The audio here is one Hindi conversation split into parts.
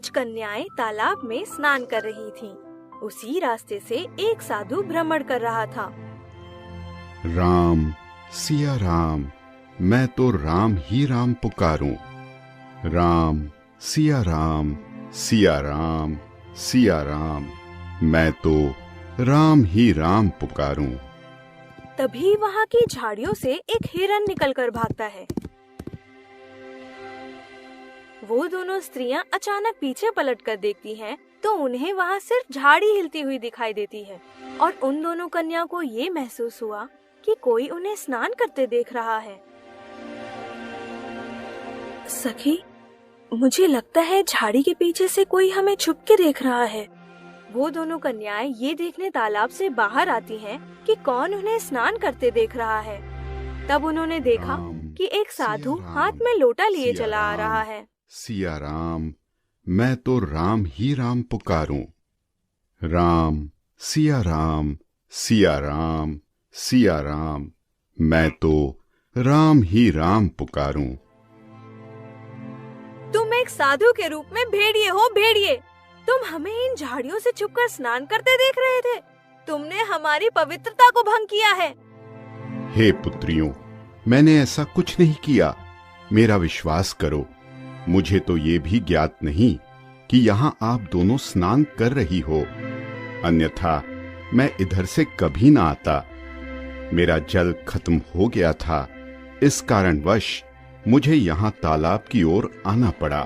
कुछ कन्याएं तालाब में स्नान कर रही थीं। उसी रास्ते से एक साधु भ्रमण कर रहा था। राम, सिया राम, मैं तो राम ही राम पुकारूं। राम, सिया राम, सिया राम, सिया राम, मैं तो राम ही राम पुकारूं। तभी वहाँ की झाड़ियों से एक हिरन निकलकर भागता है। वो दोनों स्त्रियां अचानक पीछे पलटकर देखती हैं, तो उन्हें वहाँ सिर्फ झाड़ी हिलती हुई दिखाई देती है और उन दोनों कन्या को ये महसूस हुआ कि कोई उन्हें स्नान करते देख रहा है। सखी, मुझे लगता है झाड़ी के पीछे से कोई हमें छुप के देख रहा है। वो दोनों कन्याएं ये देखने तालाब से बाहर आती हैं कि कौन उन्हें स्नान करते देख रहा है। तब उन्होंने देखा कि एक साधु हाथ में लोटा लिए चला आ रहा है। सिया राम, मैं तो राम ही राम पुकारूं। राम, सिया राम, सिया राम, सिया राम, मैं तो राम ही राम पुकारूं। तुम एक साधु के रूप में भेड़िए हो, भेड़िए। तुम हमें इन झाड़ियों से छुपकर स्नान करते देख रहे थे। तुमने हमारी पवित्रता को भंग किया है। हे पुत्रियों, मैंने ऐसा कुछ नहीं किया। मेरा विश्वास करो, मुझे तो ये भी ज्ञात नहीं कि यहाँ आप दोनों स्नान कर रही हो, अन्यथा मैं इधर से कभी ना आता। मेरा जल खत्म हो गया था, इस कारणवश मुझे यहाँ तालाब की ओर आना पड़ा।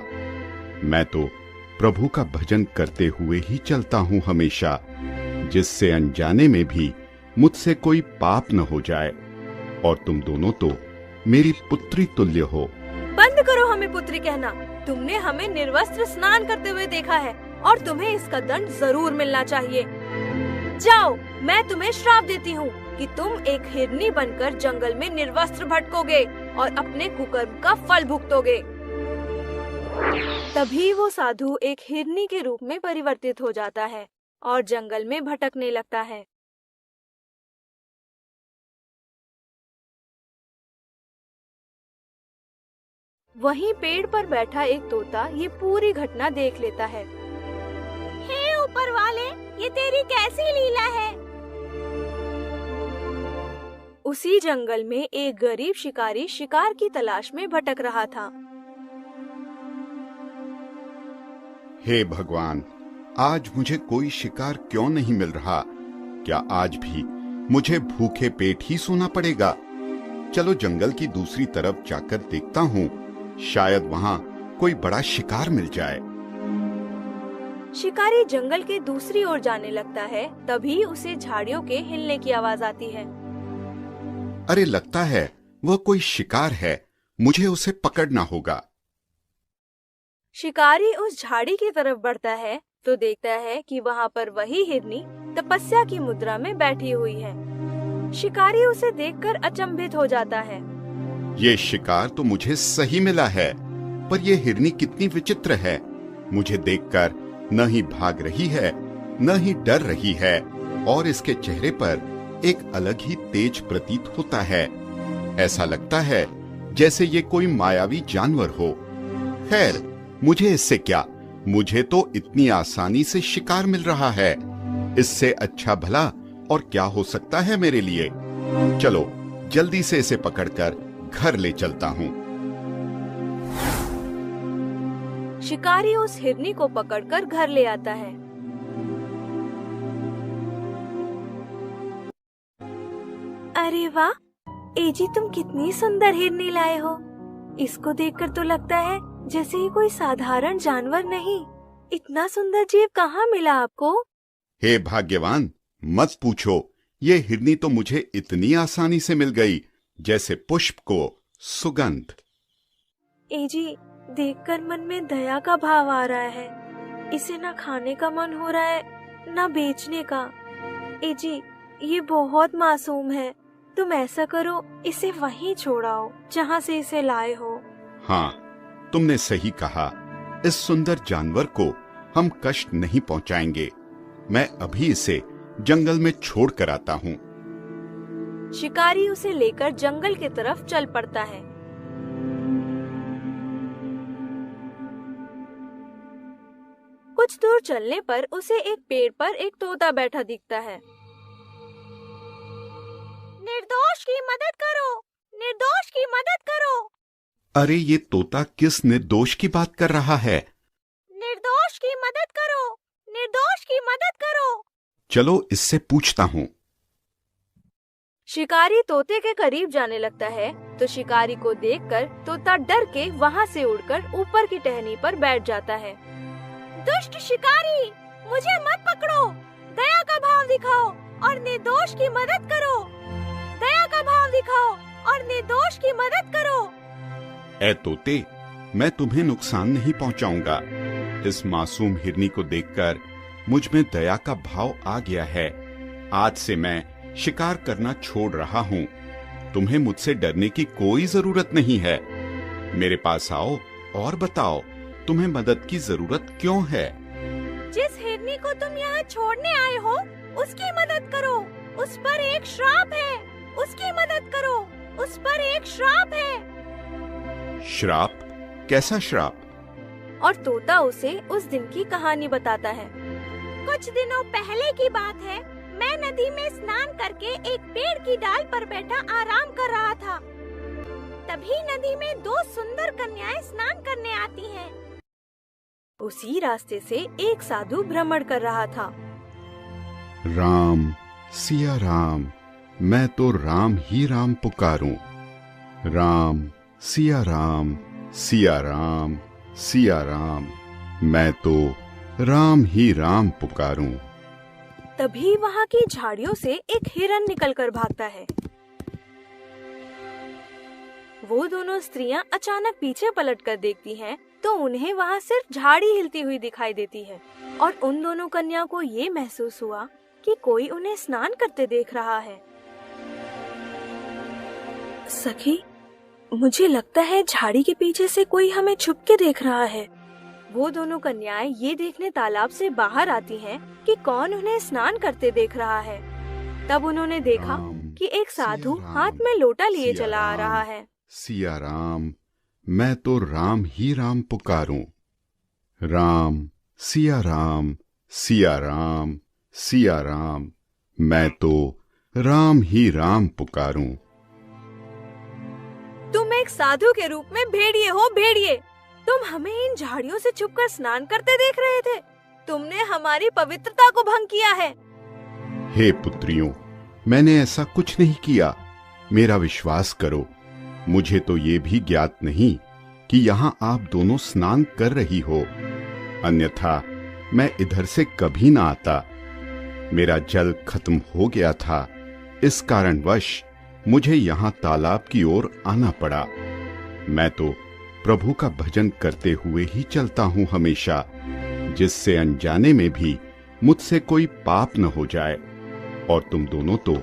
मैं तो प्रभु का भजन करते हुए ही चलता हूँ हमेशा, जिससे अनजाने में भी मुझसे कोई पाप न हो जाए। और तुम दोनों तो मेरी पुत्री तुल्य हो। बंद करो हमें पुत्री कहना। तुमने हमें निर्वस्त्र स्नान करते हुए देखा है और तुम्हें इसका दंड जरूर मिलना चाहिए। जाओ, मैं तुम्हें श्राप देती हूँ कि तुम एक हिरनी बनकर जंगल में निर्वस्त्र भटकोगे और अपने कुकर्म का फल भुगतोगे। तभी वो साधु एक हिरनी के रूप में परिवर्तित हो जाता है और जंगल में भटकने लगता है। वहीं पेड़ पर बैठा एक तोता ये पूरी घटना देख लेता है। हे ऊपर वाले, ये तेरी कैसी लीला है? उसी जंगल में एक गरीब शिकारी शिकार की तलाश में भटक रहा था। हे भगवान, आज मुझे कोई शिकार क्यों नहीं मिल रहा? क्या आज भी मुझे भूखे पेट ही सोना पड़ेगा? चलो जंगल की दूसरी तरफ जाकर देखता हूँ, शायद वहाँ कोई बड़ा शिकार मिल जाए। शिकारी जंगल के दूसरी ओर जाने लगता है। तभी उसे झाड़ियों के हिलने की आवाज आती है। अरे, लगता है वह कोई शिकार है, मुझे उसे पकड़ना होगा। शिकारी उस झाड़ी की तरफ बढ़ता है तो देखता है कि वहाँ पर वही हिरनी तपस्या की मुद्रा में बैठी हुई है। शिकारी उसे देखकर अचंभित हो जाता है। ये शिकार तो मुझे सही मिला है, पर यह हिरनी कितनी विचित्र है। मुझे देखकर न ही भाग रही है, न ही डर रही है, और इसके चेहरे पर एक अलग ही तेज प्रतीत होता है। ऐसा लगता है जैसे ये कोई मायावी जानवर हो। खैर, मुझे इससे क्या, मुझे तो इतनी आसानी से शिकार मिल रहा है। इससे अच्छा भला और क्या हो सकता है मेरे लिए। चलो जल्दी से इसे पकड़कर घर ले चलता हूँ। शिकारी उस हिरनी को पकड़कर घर ले आता है। अरे वाह, एजी तुम कितनी सुंदर हिरनी लाए हो। इसको देखकर तो लगता है जैसे ही कोई साधारण जानवर नहीं। इतना सुंदर जीव कहाँ मिला आपको? हे भाग्यवान, मत पूछो। ये हिरनी तो मुझे इतनी आसानी से मिल गई जैसे पुष्प को सुगंध। एजी, देखकर मन में दया का भाव आ रहा है। इसे ना खाने का मन हो रहा है, ना बेचने का। एजी, ये बहुत मासूम है। तुम ऐसा करो, इसे वहीं छोड़ाओ जहाँ से इसे लाए हो। हाँ, तुमने सही कहा। इस सुंदर जानवर को हम कष्ट नहीं पहुँचाएंगे। मैं अभी इसे जंगल में छोड़ कर आता हूँ। शिकारी उसे लेकर जंगल की तरफ चल पड़ता है। कुछ दूर चलने पर उसे एक पेड़ पर एक तोता बैठा दिखता है। निर्दोष की मदद करो, निर्दोष की मदद करो। अरे ये तोता किस निर्दोष की बात कर रहा है? निर्दोष की मदद करो, निर्दोष की मदद करो। चलो इससे पूछता हूँ। शिकारी तोते के करीब जाने लगता है तो शिकारी को देखकर तोता डर के वहाँ से उड़कर ऊपर की टहनी पर बैठ जाता है। दुष्ट शिकारी, मुझे मत पकड़ो, दया का भाव दिखाओ और निर्दोष की मदद करो। दया का भाव दिखाओ और निर्दोष की मदद करो। ए तोते, मैं तुम्हें नुकसान नहीं पहुंचाऊंगा। इस मासूम हिरनी को देखकर मुझ में दया का भाव आ गया है। आज से मैं शिकार करना छोड़ रहा हूँ। तुम्हें मुझसे डरने की कोई जरूरत नहीं है। मेरे पास आओ और बताओ तुम्हें मदद की जरूरत क्यों है? जिस हिरनी को तुम यहाँ छोड़ने आए हो उसकी मदद करो। उस पर एक श्राप है, उसकी मदद करो। उस पर एक श्राप है। श्राप? कैसा श्राप? और तोता उसे उस दिन की कहानी बताता है। कुछ दिनों पहले की बात है। मैं नदी में स्नान करके एक पेड़ की डाल पर बैठा आराम कर रहा था। तभी नदी में दो सुंदर कन्याएं स्नान करने आती हैं। उसी रास्ते से एक साधु भ्रमण कर रहा था। राम, सिया राम, मैं तो राम ही राम पुकारूं। राम, सिया राम, सिया राम, सिया राम, मैं तो राम ही राम पुकारूं। तभी वहाँ की झाड़ियों से एक हिरन निकलकर भागता है। वो दोनों स्त्रियां अचानक पीछे पलटकर देखती हैं, तो उन्हें वहाँ सिर्फ झाड़ी हिलती हुई दिखाई देती है और उन दोनों कन्याओं को ये महसूस हुआ कि कोई उन्हें स्नान करते देख रहा है। सखी, मुझे लगता है झाड़ी के पीछे से कोई हमें छुप के देख रहा है। वो दोनों कन्याएं ये देखने तालाब से बाहर आती हैं कि कौन उन्हें स्नान करते देख रहा है। तब उन्होंने देखा कि एक साधु हाथ में लोटा लिए चला आ रहा है। सिया राम, मैं तो राम ही राम पुकारूं। राम, सिया राम, सिया राम, सिया राम, मैं तो राम ही राम पुकारूं। तुम एक साधु के रूप में भेड़िए हो, भेड़िए। तुम हमें इन झाड़ियों से छुपकर स्नान करते देख रहे थे। तुमने हमारी पवित्रता को भंग किया है। हे पुत्रियों, मैंने ऐसा कुछ नहीं किया। मेरा विश्वास करो। मुझे तो ये भी ज्ञात नहीं कि यहाँ आप दोनों स्नान कर रही हो, अन्यथा मैं इधर से कभी ना आता। मेरा जल खत्म हो गया था, इस कारणवश मुझे यहाँ तालाब की ओर आना पड़ा। मैं तो प्रभु का भजन करते हुए ही चलता हूँ हमेशा, जिससे अनजाने में भी मुझसे कोई पाप न हो जाए। और तुम दोनों तो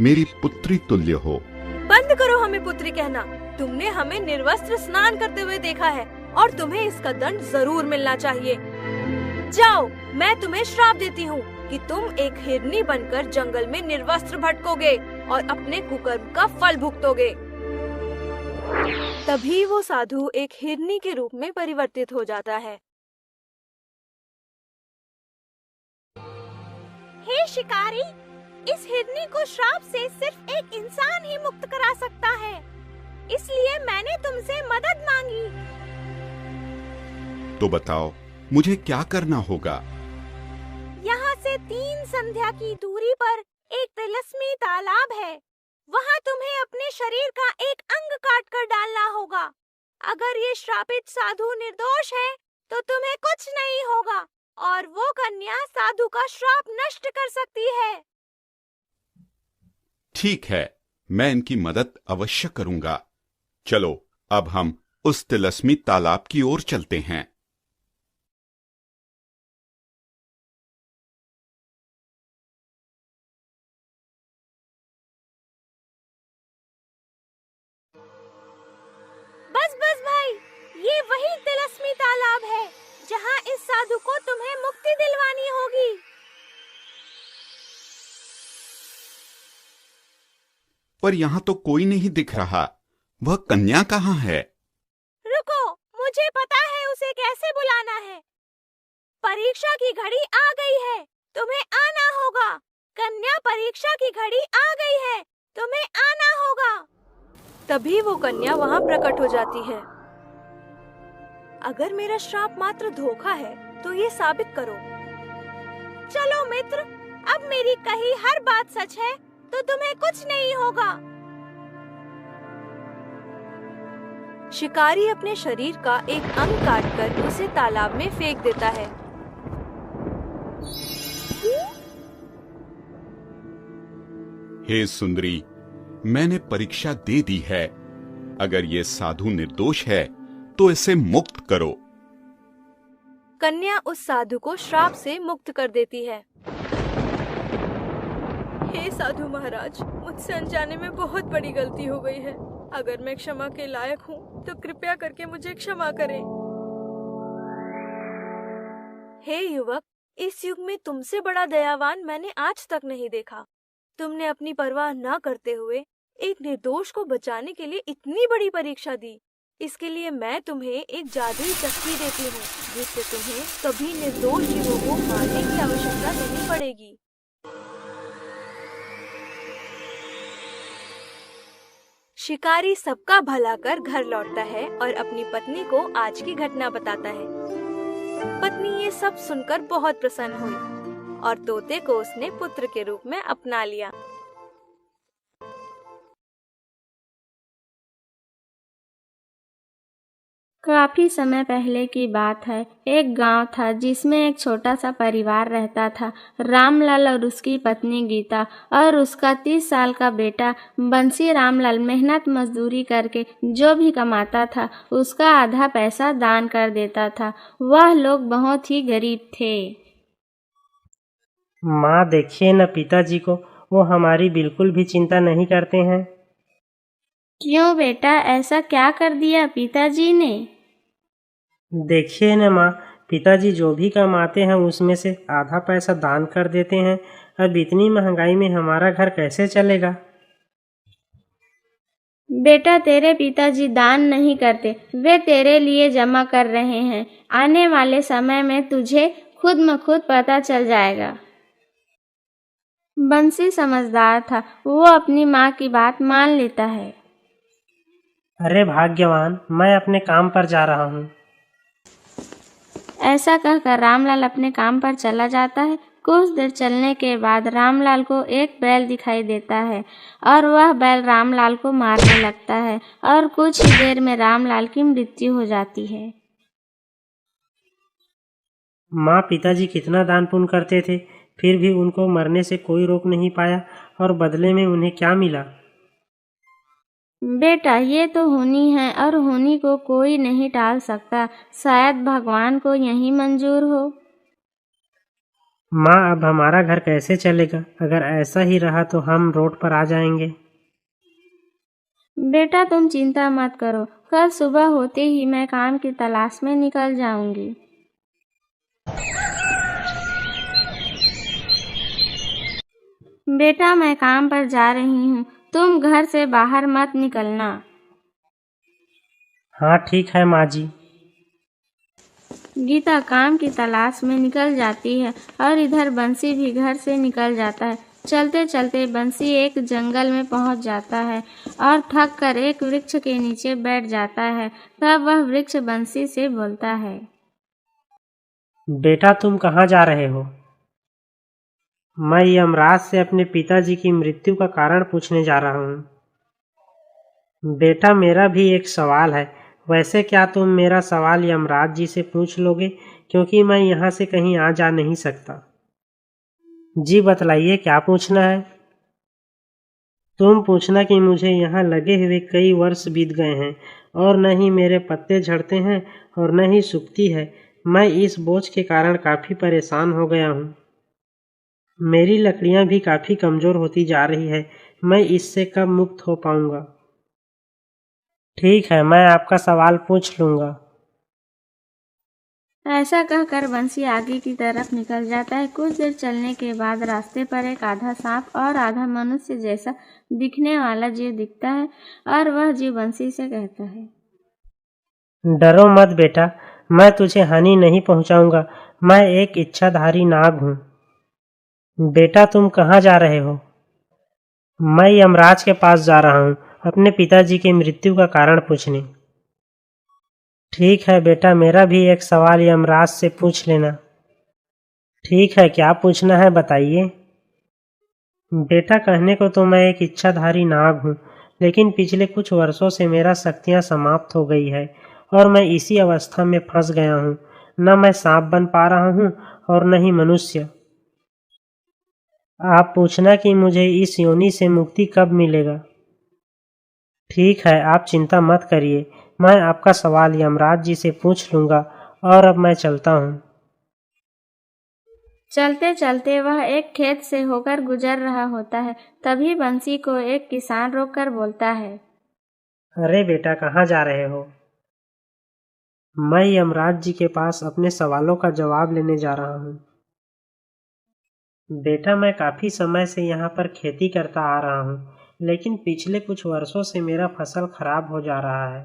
मेरी पुत्री तुल्य हो। बंद करो हमें पुत्री कहना। तुमने हमें निर्वस्त्र स्नान करते हुए देखा है और तुम्हें इसका दंड जरूर मिलना चाहिए। जाओ, मैं तुम्हें श्राप देती हूँ कि तुम एक हिरनी बनकर जंगल में निर्वस्त्र भटकोगे और अपने कुकर्म का फल भुगतोगे। तभी वो साधु एक हिरनी के रूप में परिवर्तित हो जाता है। हे शिकारी, इस हिरनी को श्राप से सिर्फ एक इंसान ही मुक्त करा सकता है, इसलिए मैंने तुमसे मदद मांगी। तो बताओ मुझे क्या करना होगा? यहाँ से 3 संध्या की दूरी पर एक तिलस्मी तालाब है। वहाँ तुम्हें अपने शरीर का एक अंग काट कर डालना होगा। अगर ये श्रापित साधु निर्दोष है तो तुम्हें कुछ नहीं होगा और वो कन्या साधु का श्राप नष्ट कर सकती है। ठीक है, मैं इनकी मदद अवश्य करूंगा। चलो अब हम उस तिलस्मी तालाब की ओर चलते हैं। बस भाई, ये वही तिलस्मी तालाब है जहाँ इस साधु को तुम्हें मुक्ति दिलवानी होगी। पर यहाँ तो कोई नहीं दिख रहा। वह कन्या कहाँ है? रुको, मुझे पता है उसे कैसे बुलाना है। परीक्षा की घड़ी आ गई है, तुम्हें आना होगा। कन्या, परीक्षा की घड़ी आ गई है, तुम्हें आना होगा। तभी वो कन्या वहाँ प्रकट हो जाती है। अगर मेरा श्राप मात्र धोखा है तो ये साबित करो। चलो मित्र, अब मेरी कही हर बात सच है तो तुम्हें कुछ नहीं होगा। शिकारी अपने शरीर का एक अंग काटकर उसे तालाब में फेंक देता है। हे सुंदरी, मैंने परीक्षा दे दी है। अगर ये साधु निर्दोष है तो इसे मुक्त करो। कन्या उस साधु को श्राप से मुक्त कर देती है। हे साधु महाराज, मुझसे अनजाने में बहुत बड़ी गलती हो गई है। अगर मैं क्षमा के लायक हूँ तो कृपया करके मुझे क्षमा करें। हे युवक, इस युग में तुमसे बड़ा दयावान मैंने आज तक नहीं देखा। तुमने अपनी परवाह न करते हुए एक निर्दोष को बचाने के लिए इतनी बड़ी परीक्षा दी। इसके लिए मैं तुम्हें एक जादुई चक्की देती हूँ, जिससे तुम्हें कभी निर्दोष जीवों को मारने की आवश्यकता नहीं पड़ेगी। शिकारी सबका भला कर घर लौटता है और अपनी पत्नी को आज की घटना बताता है। पत्नी ये सब सुनकर बहुत प्रसन्न हुई और तोते को उसने पुत्र के रूप में अपना लिया। काफी समय पहले की बात है। एक गांव था जिसमें एक छोटा सा परिवार रहता था। रामलाल और उसकी पत्नी गीता और उसका 30 साल का बेटा बंसी। रामलाल मेहनत मजदूरी करके जो भी कमाता था उसका आधा पैसा दान कर देता था। वह लोग बहुत ही गरीब थे। माँ, देखिए न पिताजी को, वो हमारी बिल्कुल भी चिंता नहीं करते हैं। क्यों बेटा, ऐसा क्या कर दिया पिताजी ने? देखिए न माँ, पिताजी जो भी कमाते हैं उसमें से आधा पैसा दान कर देते हैं। अब इतनी महंगाई में हमारा घर कैसे चलेगा? बेटा, तेरे पिताजी दान नहीं करते, वे तेरे लिए जमा कर रहे हैं। आने वाले समय में तुझे खुद म खुद पता चल जाएगा। बंसी समझदार था, वो अपनी माँ की बात मान लेता है। अरे भाग्यवान, मैं अपने काम पर जा रहा हूँ। ऐसा कहकर रामलाल अपने काम पर चला जाता है। कुछ देर चलने के बाद रामलाल को एक बैल दिखाई देता है और वह बैल रामलाल को मारने लगता है और कुछ ही देर में रामलाल की मृत्यु हो जाती है। माँ, पिताजी कितना दान पुण्य करते थे, फिर भी उनको मरने से कोई रोक नहीं पाया, और बदले में उन्हें क्या मिला? बेटा, ये तो होनी है और होनी को कोई नहीं टाल सकता। शायद भगवान को यही मंजूर हो। माँ, अब हमारा घर कैसे चलेगा? अगर ऐसा ही रहा तो हम रोड पर आ जाएंगे। बेटा, तुम चिंता मत करो, कल सुबह होते ही मैं काम की तलाश में निकल जाऊंगी। बेटा, मैं काम पर जा रही हूँ, तुम घर से बाहर मत निकलना। हाँ ठीक है माँ जी। गीता काम की तलाश में निकल जाती है और इधर बंसी भी घर से निकल जाता है। चलते चलते बंसी एक जंगल में पहुंच जाता है और थक कर एक वृक्ष के नीचे बैठ जाता है। तब वह वृक्ष बंसी से बोलता है, बेटा, तुम कहाँ जा रहे हो? मैं यमराज से अपने पिताजी की मृत्यु का कारण पूछने जा रहा हूँ। बेटा, मेरा भी एक सवाल है। वैसे क्या तुम मेरा सवाल यमराज जी से पूछ लोगे, क्योंकि मैं यहाँ से कहीं आ जा नहीं सकता। जी बताइए, क्या पूछना है? तुम पूछना कि मुझे यहाँ लगे हुए कई वर्ष बीत गए हैं और न ही मेरे पत्ते झड़ते हैं और न ही सूखती है। मैं इस बोझ के कारण काफ़ी परेशान हो गया हूँ। मेरी लकड़ियाँ भी काफ़ी कमज़ोर होती जा रही है। मैं इससे कब मुक्त हो पाऊँगा? ठीक है, मैं आपका सवाल पूछ लूँगा। ऐसा कहकर बंसी आगे की तरफ निकल जाता है। कुछ देर चलने के बाद रास्ते पर एक आधा सांप और आधा मनुष्य जैसा दिखने वाला जीव दिखता है और वह जीव बंसी से कहता है, डरो मत बेटा, मैं तुझे हानि नहीं पहुंचाऊंगा। मैं एक इच्छाधारी नाग हूँ। बेटा तुम कहाँ जा रहे हो? मैं यमराज के पास जा रहा हूँ अपने पिताजी की मृत्यु का कारण पूछने। ठीक है बेटा, मेरा भी एक सवाल यमराज से पूछ लेना। ठीक है, क्या पूछना है बताइए। बेटा कहने को तो मैं एक इच्छाधारी नाग हूँ, लेकिन पिछले कुछ वर्षों से मेरा शक्तियाँ समाप्त हो गई है और मैं इसी अवस्था में फंस गया हूँ। न मैं सांप बन पा रहा हूँ और न ही मनुष्य। आप पूछना कि मुझे इस योनि से मुक्ति कब मिलेगा। ठीक है, आप चिंता मत करिए, मैं आपका सवाल यमराज जी से पूछ लूँगा और अब मैं चलता हूँ। चलते चलते वह एक खेत से होकर गुजर रहा होता है। तभी बंसी को एक किसान रोककर बोलता है, अरे बेटा, कहाँ जा रहे हो? मैं यमराज जी के पास अपने सवालों का जवाब लेने जा रहा हूँ। बेटा, मैं काफी समय से यहाँ पर खेती करता आ रहा हूँ, लेकिन पिछले कुछ वर्षों से मेरा फसल खराब हो जा रहा है।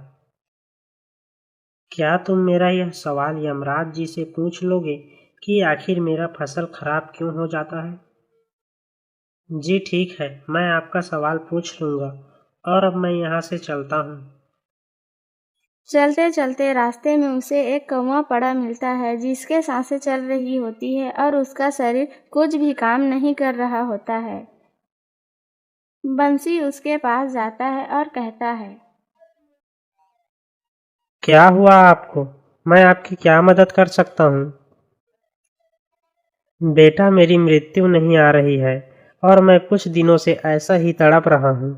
क्या तुम मेरा यह सवाल यमराज जी से पूछ लोगे कि आखिर मेरा फसल खराब क्यों हो जाता है? जी ठीक है, मैं आपका सवाल पूछ लूँगा और अब मैं यहाँ से चलता हूँ। चलते चलते रास्ते में उसे एक कौवा पड़ा मिलता है जिसके सांसें चल रही होती है और उसका शरीर कुछ भी काम नहीं कर रहा होता है। बंसी उसके पास जाता है और कहता है, क्या हुआ आपको? मैं आपकी क्या मदद कर सकता हूँ? बेटा, मेरी मृत्यु नहीं आ रही है और मैं कुछ दिनों से ऐसा ही तड़प रहा हूँ।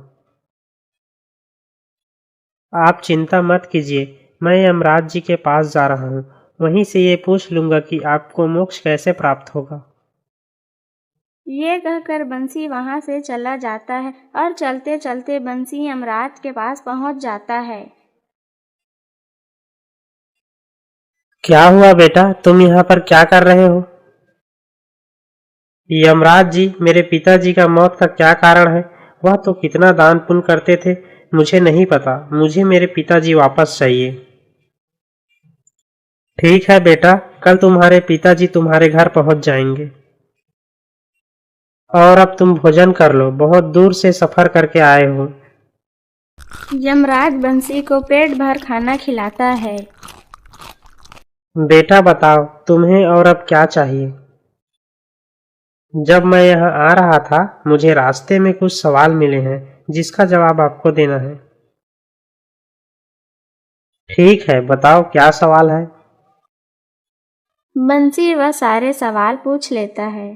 आप चिंता मत कीजिए, मैं यमराज जी के पास जा रहा हूँ। वहीं से ये पूछ लूँगा कि आपको मोक्ष कैसे प्राप्त होगा। ये कहकर बंसी वहां से चला जाता है और चलते चलते बंसी यमराज के पास पहुंच जाता है। क्या हुआ बेटा, तुम यहाँ पर क्या कर रहे हो? यमराज जी, मेरे पिताजी का मौत का क्या कारण है? वह तो कितना दान पुण्य करते थे, मुझे नहीं पता। मुझे मेरे पिताजी वापस चाहिए। ठीक है बेटा, कल तुम्हारे पिताजी तुम्हारे घर पहुंच जाएंगे। और अब तुम भोजन कर लो, बहुत दूर से सफर करके आए हो। यमराज बंसी को पेट भर खाना खिलाता है। बेटा बताओ, तुम्हें और अब क्या चाहिए? जब मैं यहाँ आ रहा था, मुझे रास्ते में कुछ सवाल मिले हैं जिसका जवाब आपको देना है। ठीक है, बताओ क्या सवाल है। बंसी वह सारे सवाल पूछ लेता है।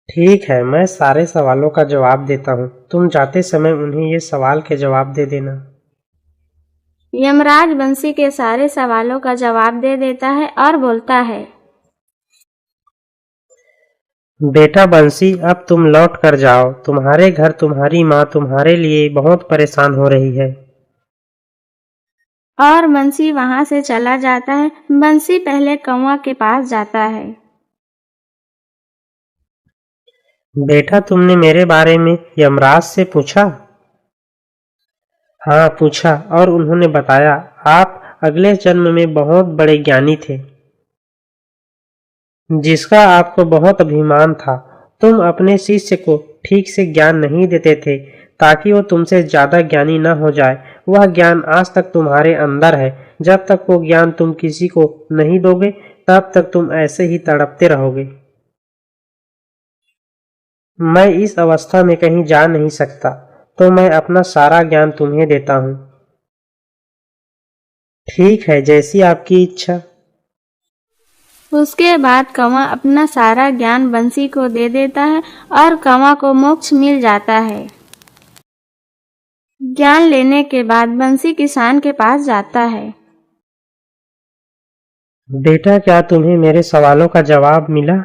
ठीक है, मैं सारे सवालों का जवाब देता हूँ, तुम जाते समय उन्हें ये सवाल के जवाब दे देना। यमराज बंसी के सारे सवालों का जवाब दे देता है और बोलता है, बेटा बंसी, अब तुम लौट कर जाओ। तुम्हारे घर तुम्हारी माँ तुम्हारे लिए बहुत परेशान हो रही है। और बंसी वहां से चला जाता है। बंसी पहले कौवा के पास जाता है। बेटा, तुमने मेरे बारे में यमराज से पूछा? हाँ पूछा, और उन्होंने बताया आप अगले जन्म में बहुत बड़े ज्ञानी थे जिसका आपको बहुत अभिमान था। तुम अपने शिष्य को ठीक से ज्ञान नहीं देते थे ताकि वो तुमसे ज्यादा ज्ञानी न हो जाए। वह ज्ञान आज तक तुम्हारे अंदर है। जब तक वो ज्ञान तुम किसी को नहीं दोगे, तब तक तुम ऐसे ही तड़पते रहोगे। मैं इस अवस्था में कहीं जा नहीं सकता, तो मैं अपना सारा ज्ञान तुम्हें देता हूँ। ठीक है, जैसी आपकी इच्छा। उसके बाद कौवा अपना सारा ज्ञान बंसी को दे देता है और कौवा को मोक्ष मिल जाता है। ज्ञान लेने के बाद बंसी किसान के पास जाता है। बेटा, क्या तुम्हें मेरे सवालों का जवाब मिला?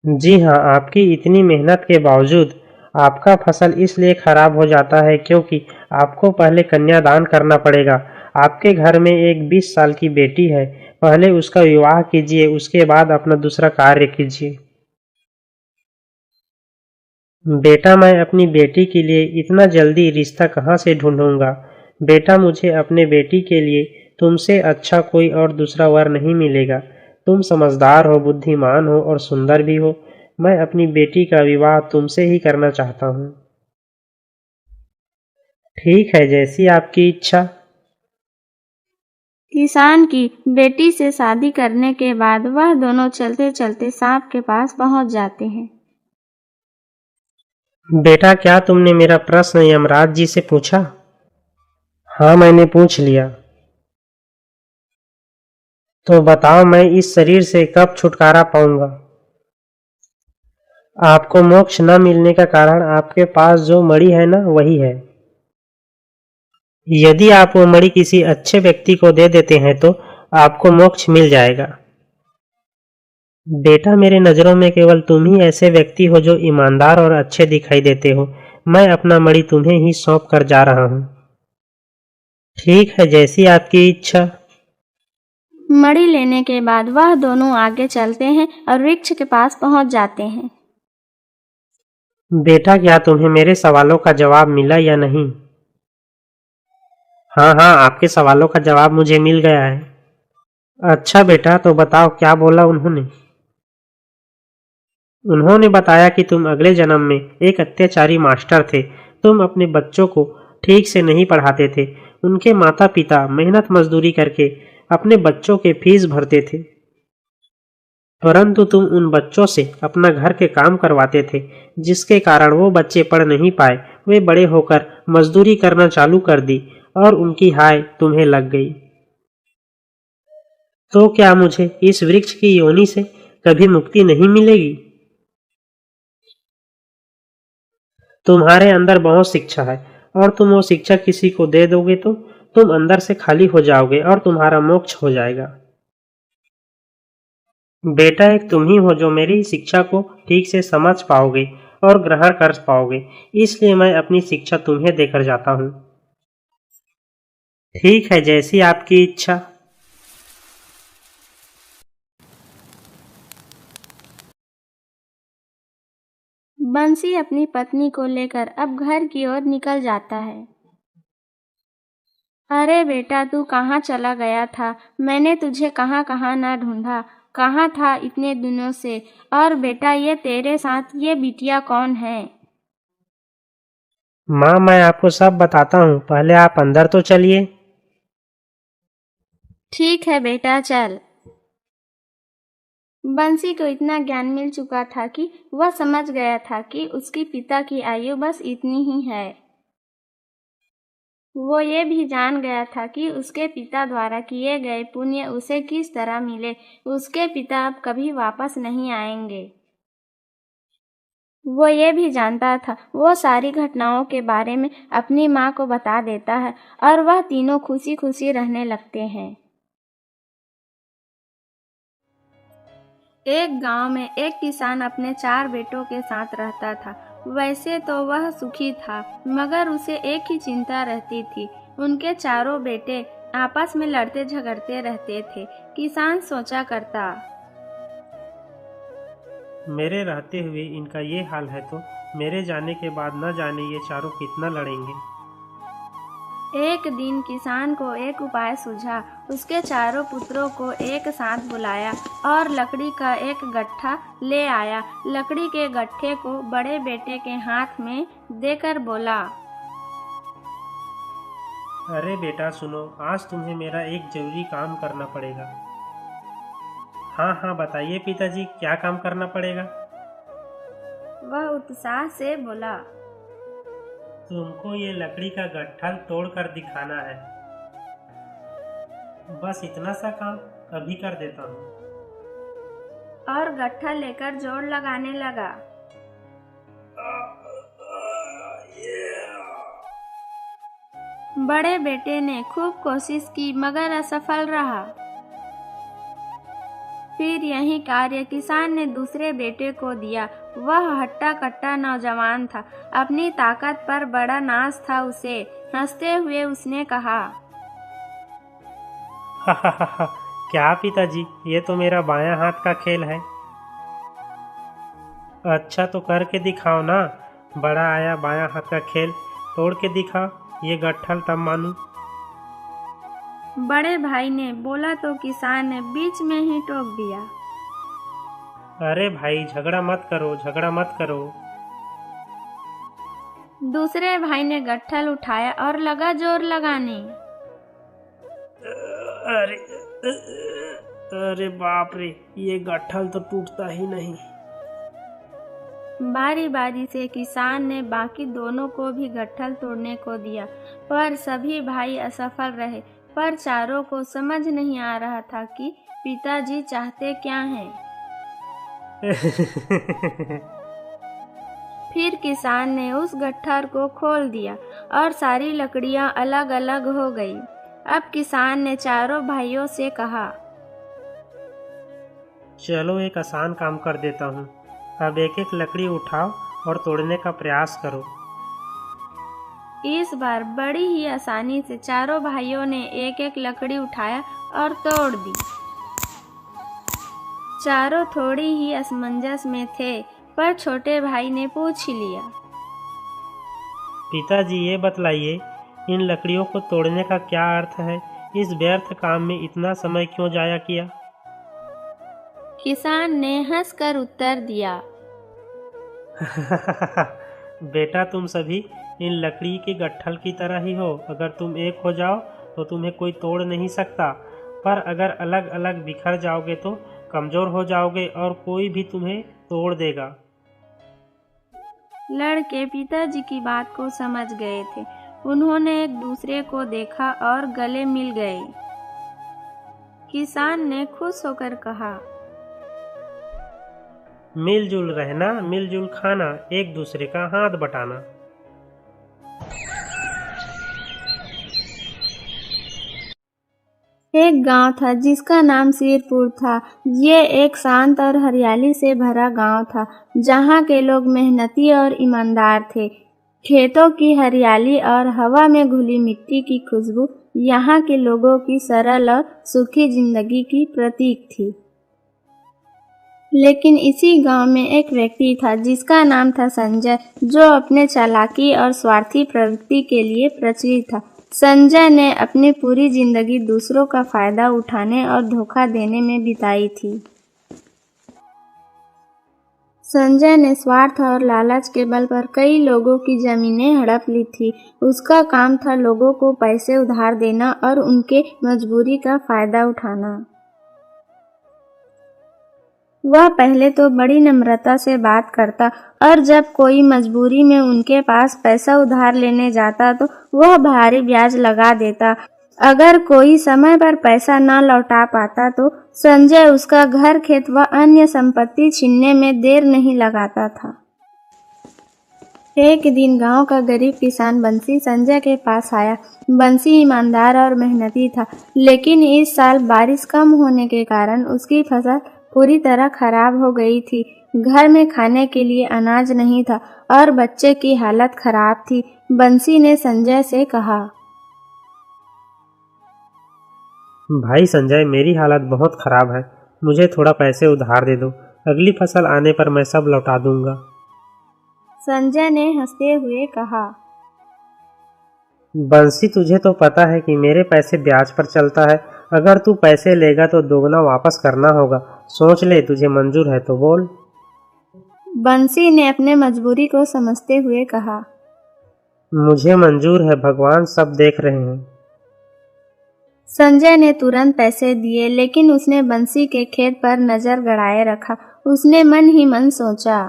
जी हाँ, आपकी इतनी मेहनत के बावजूद आपका फसल इसलिए खराब हो जाता है क्योंकि आपको पहले कन्यादान करना पड़ेगा। आपके घर में एक 20 साल की बेटी है, पहले उसका विवाह कीजिए, उसके बाद अपना दूसरा कार्य कीजिए। बेटा, मैं अपनी बेटी के लिए इतना जल्दी रिश्ता कहाँ से ढूंढूंगा? बेटा, मुझे अपने बेटी के लिए तुमसे अच्छा कोई और दूसरा वर नहीं मिलेगा। तुम समझदार हो, बुद्धिमान हो और सुंदर भी हो। मैं अपनी बेटी का विवाह तुमसे ही करना चाहता हूँ। ठीक है, जैसी आपकी इच्छा। किसान की बेटी से शादी करने के बाद वह दोनों चलते चलते सांप के पास पहुंच जाते हैं। बेटा, क्या तुमने मेरा प्रश्न यमराज जी से पूछा? हाँ, मैंने पूछ लिया। तो बताओ, मैं इस शरीर से कब छुटकारा पाऊंगा? आपको मोक्ष न मिलने का कारण आपके पास जो मणि है ना, वही है। यदि आप वो मणि किसी अच्छे व्यक्ति को दे देते हैं तो आपको मोक्ष मिल जाएगा। बेटा, मेरे नजरों में केवल तुम ही ऐसे व्यक्ति हो जो ईमानदार और अच्छे दिखाई देते हो। मैं अपना मणि तुम्हें ही सौंप कर जा रहा हूँ। ठीक है, जैसी आपकी इच्छा। मणि लेने के बाद वह दोनों आगे चलते हैं और वृक्ष के पास पहुंच जाते हैं। बेटा, क्या तुम्हें मेरे सवालों का जवाब मिला या नहीं? हाँ हाँ, आपके सवालों का जवाब मुझे मिल गया है। अच्छा बेटा, तो बताओ क्या बोला उन्होंने? उन्होंने बताया कि तुम अगले जन्म में एक अत्याचारी मास्टर थे। तुम अपने बच्चों को ठीक से नहीं पढ़ाते थे। उनके माता पिता मेहनत मजदूरी करके अपने बच्चों के फीस भरते थे, परंतु तुम उन बच्चों से अपना घर के काम करवाते थे, जिसके कारण वो बच्चे पढ़ नहीं पाए। वे बड़े होकर मजदूरी करना चालू कर दी और उनकी हाय तुम्हें लग गई। तो क्या मुझे इस वृक्ष की योनि से कभी मुक्ति नहीं मिलेगी? तुम्हारे अंदर बहुत शिक्षा है और तुम वो शिक्षा किसी को दे दोगे तो तुम अंदर से खाली हो जाओगे और तुम्हारा मोक्ष हो जाएगा। बेटा, एक तुम ही हो जो मेरी शिक्षा को ठीक से समझ पाओगे और ग्रहण कर पाओगे, इसलिए मैं अपनी शिक्षा तुम्हें देकर जाता हूँ। ठीक है, जैसी आपकी इच्छा। बंसी अपनी पत्नी को लेकर अब घर की ओर निकल जाता है। अरे बेटा, तू कहाँ चला गया था? मैंने तुझे कहाँ कहाँ ना ढूंढा। कहाँ था इतने दिनों से? और बेटा, ये तेरे साथ ये बिटिया कौन है? माँ, मैं आपको सब बताता हूँ, पहले आप अंदर तो चलिए। ठीक है बेटा, चल। बंसी को इतना ज्ञान मिल चुका था कि वह समझ गया था कि उसके पिता की आयु बस इतनी ही है। वो ये भी जान गया था कि उसके पिता द्वारा किए गए पुण्य उसे किस तरह मिले। उसके पिता अब कभी वापस नहीं आएंगे। वो ये भी जानता था। वो सारी घटनाओं के बारे में अपनी माँ को बता देता है और वह तीनों खुशी खुशी रहने लगते हैं। एक गांव में एक किसान अपने 4 बेटों के साथ रहता था। वैसे तो वह सुखी था, मगर उसे एक ही चिंता रहती थी। उनके चारों बेटे आपस में लड़ते झगड़ते रहते थे। किसान सोचा करता, मेरे रहते हुए इनका ये हाल है तो मेरे जाने के बाद न जाने ये चारों कितना लड़ेंगे। एक दिन किसान को एक उपाय सूझा। उसके चारों पुत्रों को एक साथ बुलाया और लकड़ी का एक गट्ठा ले आया। लकड़ी के गट्ठे को बड़े बेटे के हाथ में देकर बोला, अरे बेटा सुनो, आज तुम्हें मेरा एक जरूरी काम करना पड़ेगा। हाँ हाँ, बताइए पिताजी, क्या काम करना पड़ेगा? वह उत्साह से बोला, तुमको ये लकड़ी का गट्ठल तोड़कर दिखाना है। बस इतना सा काम अभी कर देता हूँ। और गट्ठा लेकर जोर लगाने लगा। बड़े बेटे ने खूब कोशिश की मगर असफल रहा। फिर यही कार्य किसान ने दूसरे बेटे को दिया। वह हट्टा कट्टा नौजवान था। अपनी ताकत पर बड़ा नाज था उसे। हंसते हुए उसने कहा, क्या पिताजी, ये तो मेरा बायां हाथ का खेल है। अच्छा तो करके दिखाओ ना। बड़ा आया बायां हाथ का खेल, तोड़ के दिखाओ ये गट्ठल, तब मानू। बड़े भाई ने बोला तो किसान ने बीच में ही टोक दिया। अरे भाई, झगड़ा मत करो, झगड़ा मत करो। दूसरे भाई ने गट्ठल उठाया और लगा जोर लगाने। अरे अरे बाप रे, ये गट्ठल तो टूटता ही नहीं। बारी बारी से किसान ने बाकी दोनों को भी गट्ठल तोड़ने को दिया, पर सभी भाई असफल रहे। पर चारों को समझ नहीं आ रहा था कि पिताजी चाहते क्या हैं। फिर किसान ने उस गट्ठर को खोल दिया और सारी लकड़ियां अलग अलग हो गई। अब किसान ने चारों भाइयों से कहा, चलो एक आसान काम कर देता हूँ। अब एक एक लकड़ी उठाओ और तोड़ने का प्रयास करो। इस बार बड़ी ही आसानी से चारों भाइयों ने एक एक लकड़ी उठाया और तोड़ दी। चारों थोड़ी ही असमंजस में थे, पर छोटे भाई ने पूछ लिया, पिताजी ये बतलाइए, इन लकड़ियों को तोड़ने का क्या अर्थ है? इस व्यर्थ काम में इतना समय क्यों जाया किया? किसान ने हंसकर उत्तर दिया, बेटा, तुम सभी इन लकड़ी के गट्ठल की तरह ही हो। अगर तुम एक हो जाओ तो तुम्हें कोई तोड़ नहीं सकता, पर अगर अलग अलग बिखर जाओगे तो कमजोर हो जाओगे और कोई भी तुम्हें तोड़ देगा। लड़के पिताजी की बात को समझ गए थे। उन्होंने एक दूसरे को देखा और गले मिल गए। किसान ने खुश होकर कहा, मिलजुल रहना, मिलजुल खाना, एक दूसरे का हाथ बटाना। एक गांव था जिसका नाम सिरपुर था। ये एक शांत और हरियाली से भरा गांव था, जहां के लोग मेहनती और ईमानदार थे। खेतों की हरियाली और हवा में घुली मिट्टी की खुशबू यहाँ के लोगों की सरल और सुखी जिंदगी की प्रतीक थी। लेकिन इसी गांव में एक व्यक्ति था जिसका नाम था संजय, जो अपने चालाकी और स्वार्थी प्रवृत्ति के लिए प्रचलित था। संजय ने अपनी पूरी जिंदगी दूसरों का फायदा उठाने और धोखा देने में बिताई थी। संजय ने स्वार्थ और लालच के बल पर कई लोगों की जमीनें हड़प ली थी। उसका काम था लोगों को पैसे उधार देना और उनके मजबूरी का फायदा उठाना। वह पहले तो बड़ी नम्रता से बात करता और जब कोई मजबूरी में उनके पास पैसा उधार लेने जाता तो वह भारी ब्याज लगा देता। अगर कोई समय पर पैसा न लौटा पाता तो संजय उसका घर, खेत व अन्य संपत्ति छीनने में देर नहीं लगाता था। एक दिन गांव का गरीब किसान बंसी संजय के पास आया। बंसी ईमानदार और मेहनती था, लेकिन इस साल बारिश कम होने के कारण उसकी फसल पूरी तरह खराब हो गई थी। घर में खाने के लिए अनाज नहीं था और बच्चे की हालत खराब थी। बंसी ने संजय से कहा, भाई संजय, मेरी हालत बहुत खराब है, मुझे थोड़ा पैसे उधार दे दो। अगली फसल आने पर मैं सब लौटा दूंगा। संजय ने हंसते हुए कहा, बंसी, तुझे तो पता है कि मेरे पैसे ब्याज पर चलता है। अगर तू पैसे लेगा तो दोगुना वापस करना होगा। सोच ले, तुझे मंजूर है तो बोल। बंसी ने अपने मजबूरी को समझते हुए कहा, मुझे मंजूर है, भगवान सब देख रहे हैं। संजय ने तुरंत पैसे दिए, लेकिन उसने बंसी के खेत पर नजर गड़ाए रखा। उसने मन ही मन सोचा,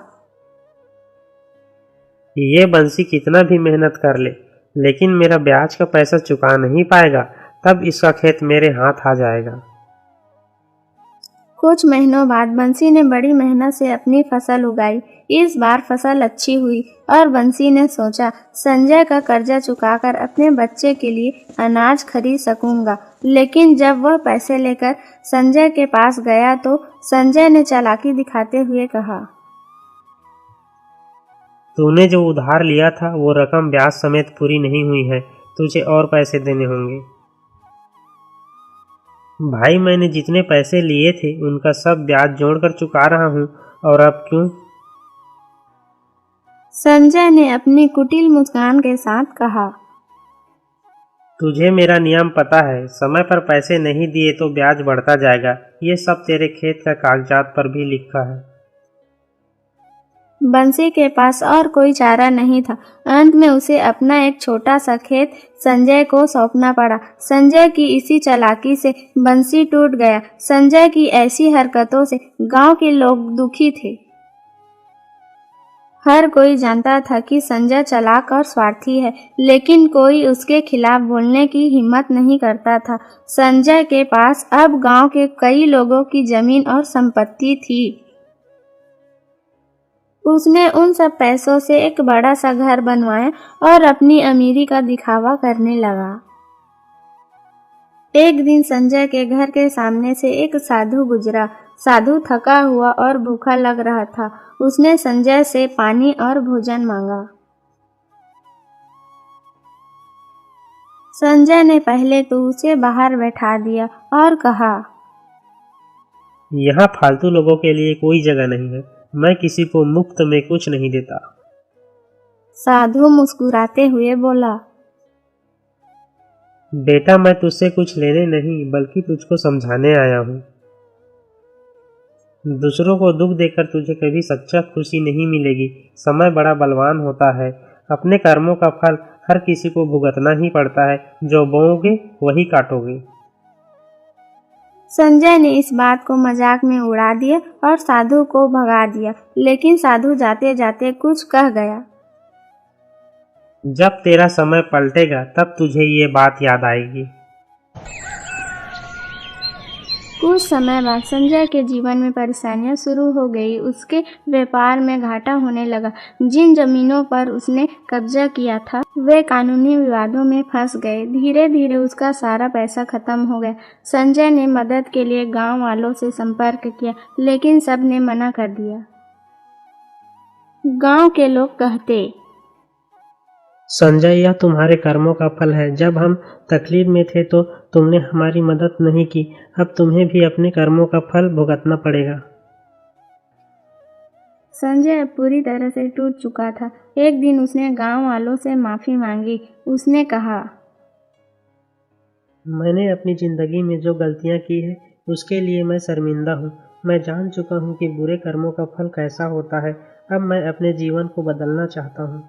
ये बंसी कितना भी मेहनत कर ले, लेकिन मेरा ब्याज का पैसा चुका नहीं पाएगा, तब इसका खेत मेरे हाथ आ जाएगा। कुछ महीनों बाद बंसी ने बड़ी मेहनत से अपनी फसल उगाई। इस बार फसल अच्छी हुई और बंसी ने सोचा, संजय का कर्जा चुकाकर अपने बच्चे के लिए अनाज खरीद सकूंगा। लेकिन जब वह पैसे लेकर संजय के पास गया तो संजय ने चालाकी दिखाते हुए कहा, तूने जो उधार लिया था वो रकम ब्याज समेत पूरी नहीं हुई है, तुझे और पैसे देने होंगे। भाई, मैंने जितने पैसे लिए थे उनका सब ब्याज जोड़कर चुका रहा हूँ, और अब क्यों? संजय ने अपनी कुटिल मुस्कान के साथ कहा, तुझे मेरा नियम पता है, समय पर पैसे नहीं दिए तो ब्याज बढ़ता जाएगा। ये सब तेरे खेत का कागजात पर भी लिखा है। बंसी के पास और कोई चारा नहीं था। अंत में उसे अपना एक छोटा सा खेत संजय को सौंपना पड़ा। संजय की इसी चालाकी से बंसी टूट गया। संजय की ऐसी हरकतों से गांव के लोग दुखी थे। हर कोई जानता था कि संजय चालाक और स्वार्थी है, लेकिन कोई उसके खिलाफ बोलने की हिम्मत नहीं करता था। संजय के पास अब गांव के कई लोगों की जमीन और संपत्ति थी। उसने उन सब पैसों से एक बड़ा सा घर बनवाया और अपनी अमीरी का दिखावा करने लगा। एक दिन संजय के घर के सामने से एक साधु गुजरा। साधु थका हुआ और भूखा लग रहा था। उसने संजय से पानी और भोजन मांगा। संजय ने पहले तो उसे बाहर बैठा दिया और कहा, यहाँ फालतू लोगों के लिए कोई जगह नहीं है। मैं किसी को मुफ्त में कुछ नहीं देता। साधु मुस्कुराते हुए बोला, बेटा, मैं तुझसे कुछ लेने नहीं बल्कि तुझको समझाने आया हूँ। दूसरों को दुख देकर तुझे कभी सच्चा खुशी नहीं मिलेगी। समय बड़ा बलवान होता है। अपने कर्मों का फल हर किसी को भुगतना ही पड़ता है। जो बोओगे वही काटोगे। संजय ने इस बात को मजाक में उड़ा दिया और साधु को भगा दिया, लेकिन साधु जाते जाते कुछ कह गया। जब तेरा समय पलटेगा तब तुझे ये बात याद आएगी। कुछ समय बाद संजय के जीवन में परेशानियां शुरू हो गई। उसके व्यापार में घाटा होने लगा। जिन जमीनों पर उसने कब्जा किया था वे कानूनी विवादों में फंस गए। धीरे धीरे उसका सारा पैसा खत्म हो गया। संजय ने मदद के लिए गांव वालों से संपर्क किया, लेकिन सब ने मना कर दिया। गांव के लोग कहते, संजय, यह तुम्हारे कर्मों का फल है। जब हम तकलीफ में थे तो तुमने हमारी मदद नहीं की। अब तुम्हें भी अपने कर्मों का फल भुगतना पड़ेगा। संजय पूरी तरह से टूट चुका था। एक दिन उसने गांव वालों से माफी मांगी। उसने कहा, मैंने अपनी जिंदगी में जो गलतियां की है उसके लिए मैं शर्मिंदा हूँ। मैं जान चुका हूँ कि बुरे कर्मों का फल कैसा होता है। अब मैं अपने जीवन को बदलना चाहता हूँ।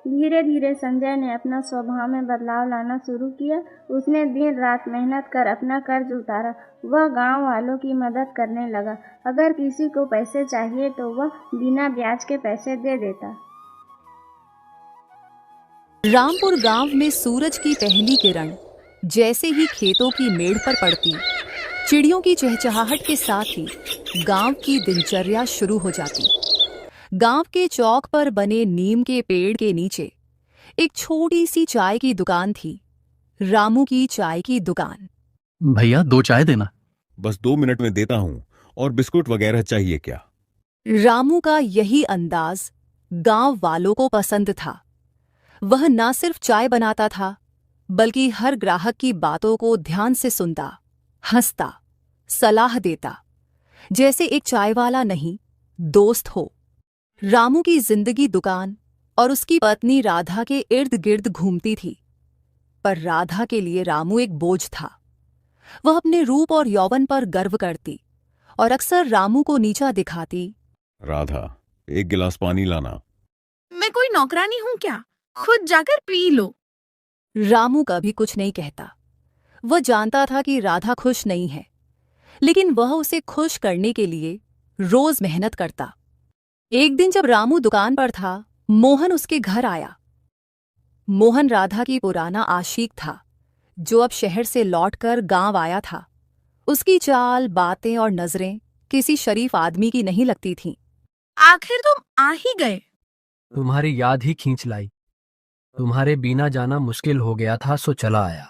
धीरे धीरे संजय ने अपना स्वभाव में बदलाव लाना शुरू किया। उसने दिन रात मेहनत कर अपना कर्ज उतारा। वह गांव वालों की मदद करने लगा। अगर किसी को पैसे चाहिए तो वह बिना ब्याज के पैसे दे देता। रामपुर गांव में सूरज की पहली किरण जैसे ही खेतों की मेड़ पर पड़ती, चिड़ियों की चहचहाहट के साथ ही गांव की दिनचर्या शुरू हो जाती। गांव के चौक पर बने नीम के पेड़ के नीचे एक छोटी सी चाय की दुकान थी। रामू की चाय की दुकान। भैया 2 चाय देना। बस 2 मिनट में देता हूँ। और बिस्कुट वगैरह चाहिए क्या? रामू का यही अंदाज गांव वालों को पसंद था। वह न सिर्फ चाय बनाता था बल्कि हर ग्राहक की बातों को ध्यान से सुनता, हंसता, सलाह देता, जैसे एक चाय वाला नहीं दोस्त हो। रामू की जिंदगी दुकान और उसकी पत्नी राधा के इर्द गिर्द घूमती थी, पर राधा के लिए रामू एक बोझ था। वह अपने रूप और यौवन पर गर्व करती और अक्सर रामू को नीचा दिखाती। राधा, 1 गिलास पानी लाना। मैं कोई नौकरानी हूँ क्या? खुद जाकर पी लो। रामू कभी कुछ नहीं कहता। वह जानता था कि राधा खुश नहीं है, लेकिन वह उसे खुश करने के लिए रोज मेहनत करता। एक दिन जब रामू दुकान पर था, मोहन उसके घर आया। मोहन राधा की पुराना आशिक था, जो अब शहर से लौटकर गांव आया था। उसकी चाल, बातें और नजरें किसी शरीफ आदमी की नहीं लगती थीं। आखिर तुम आ ही गए। तुम्हारी याद ही खींच लाई। तुम्हारे बिना जाना मुश्किल हो गया था, सो चला आया।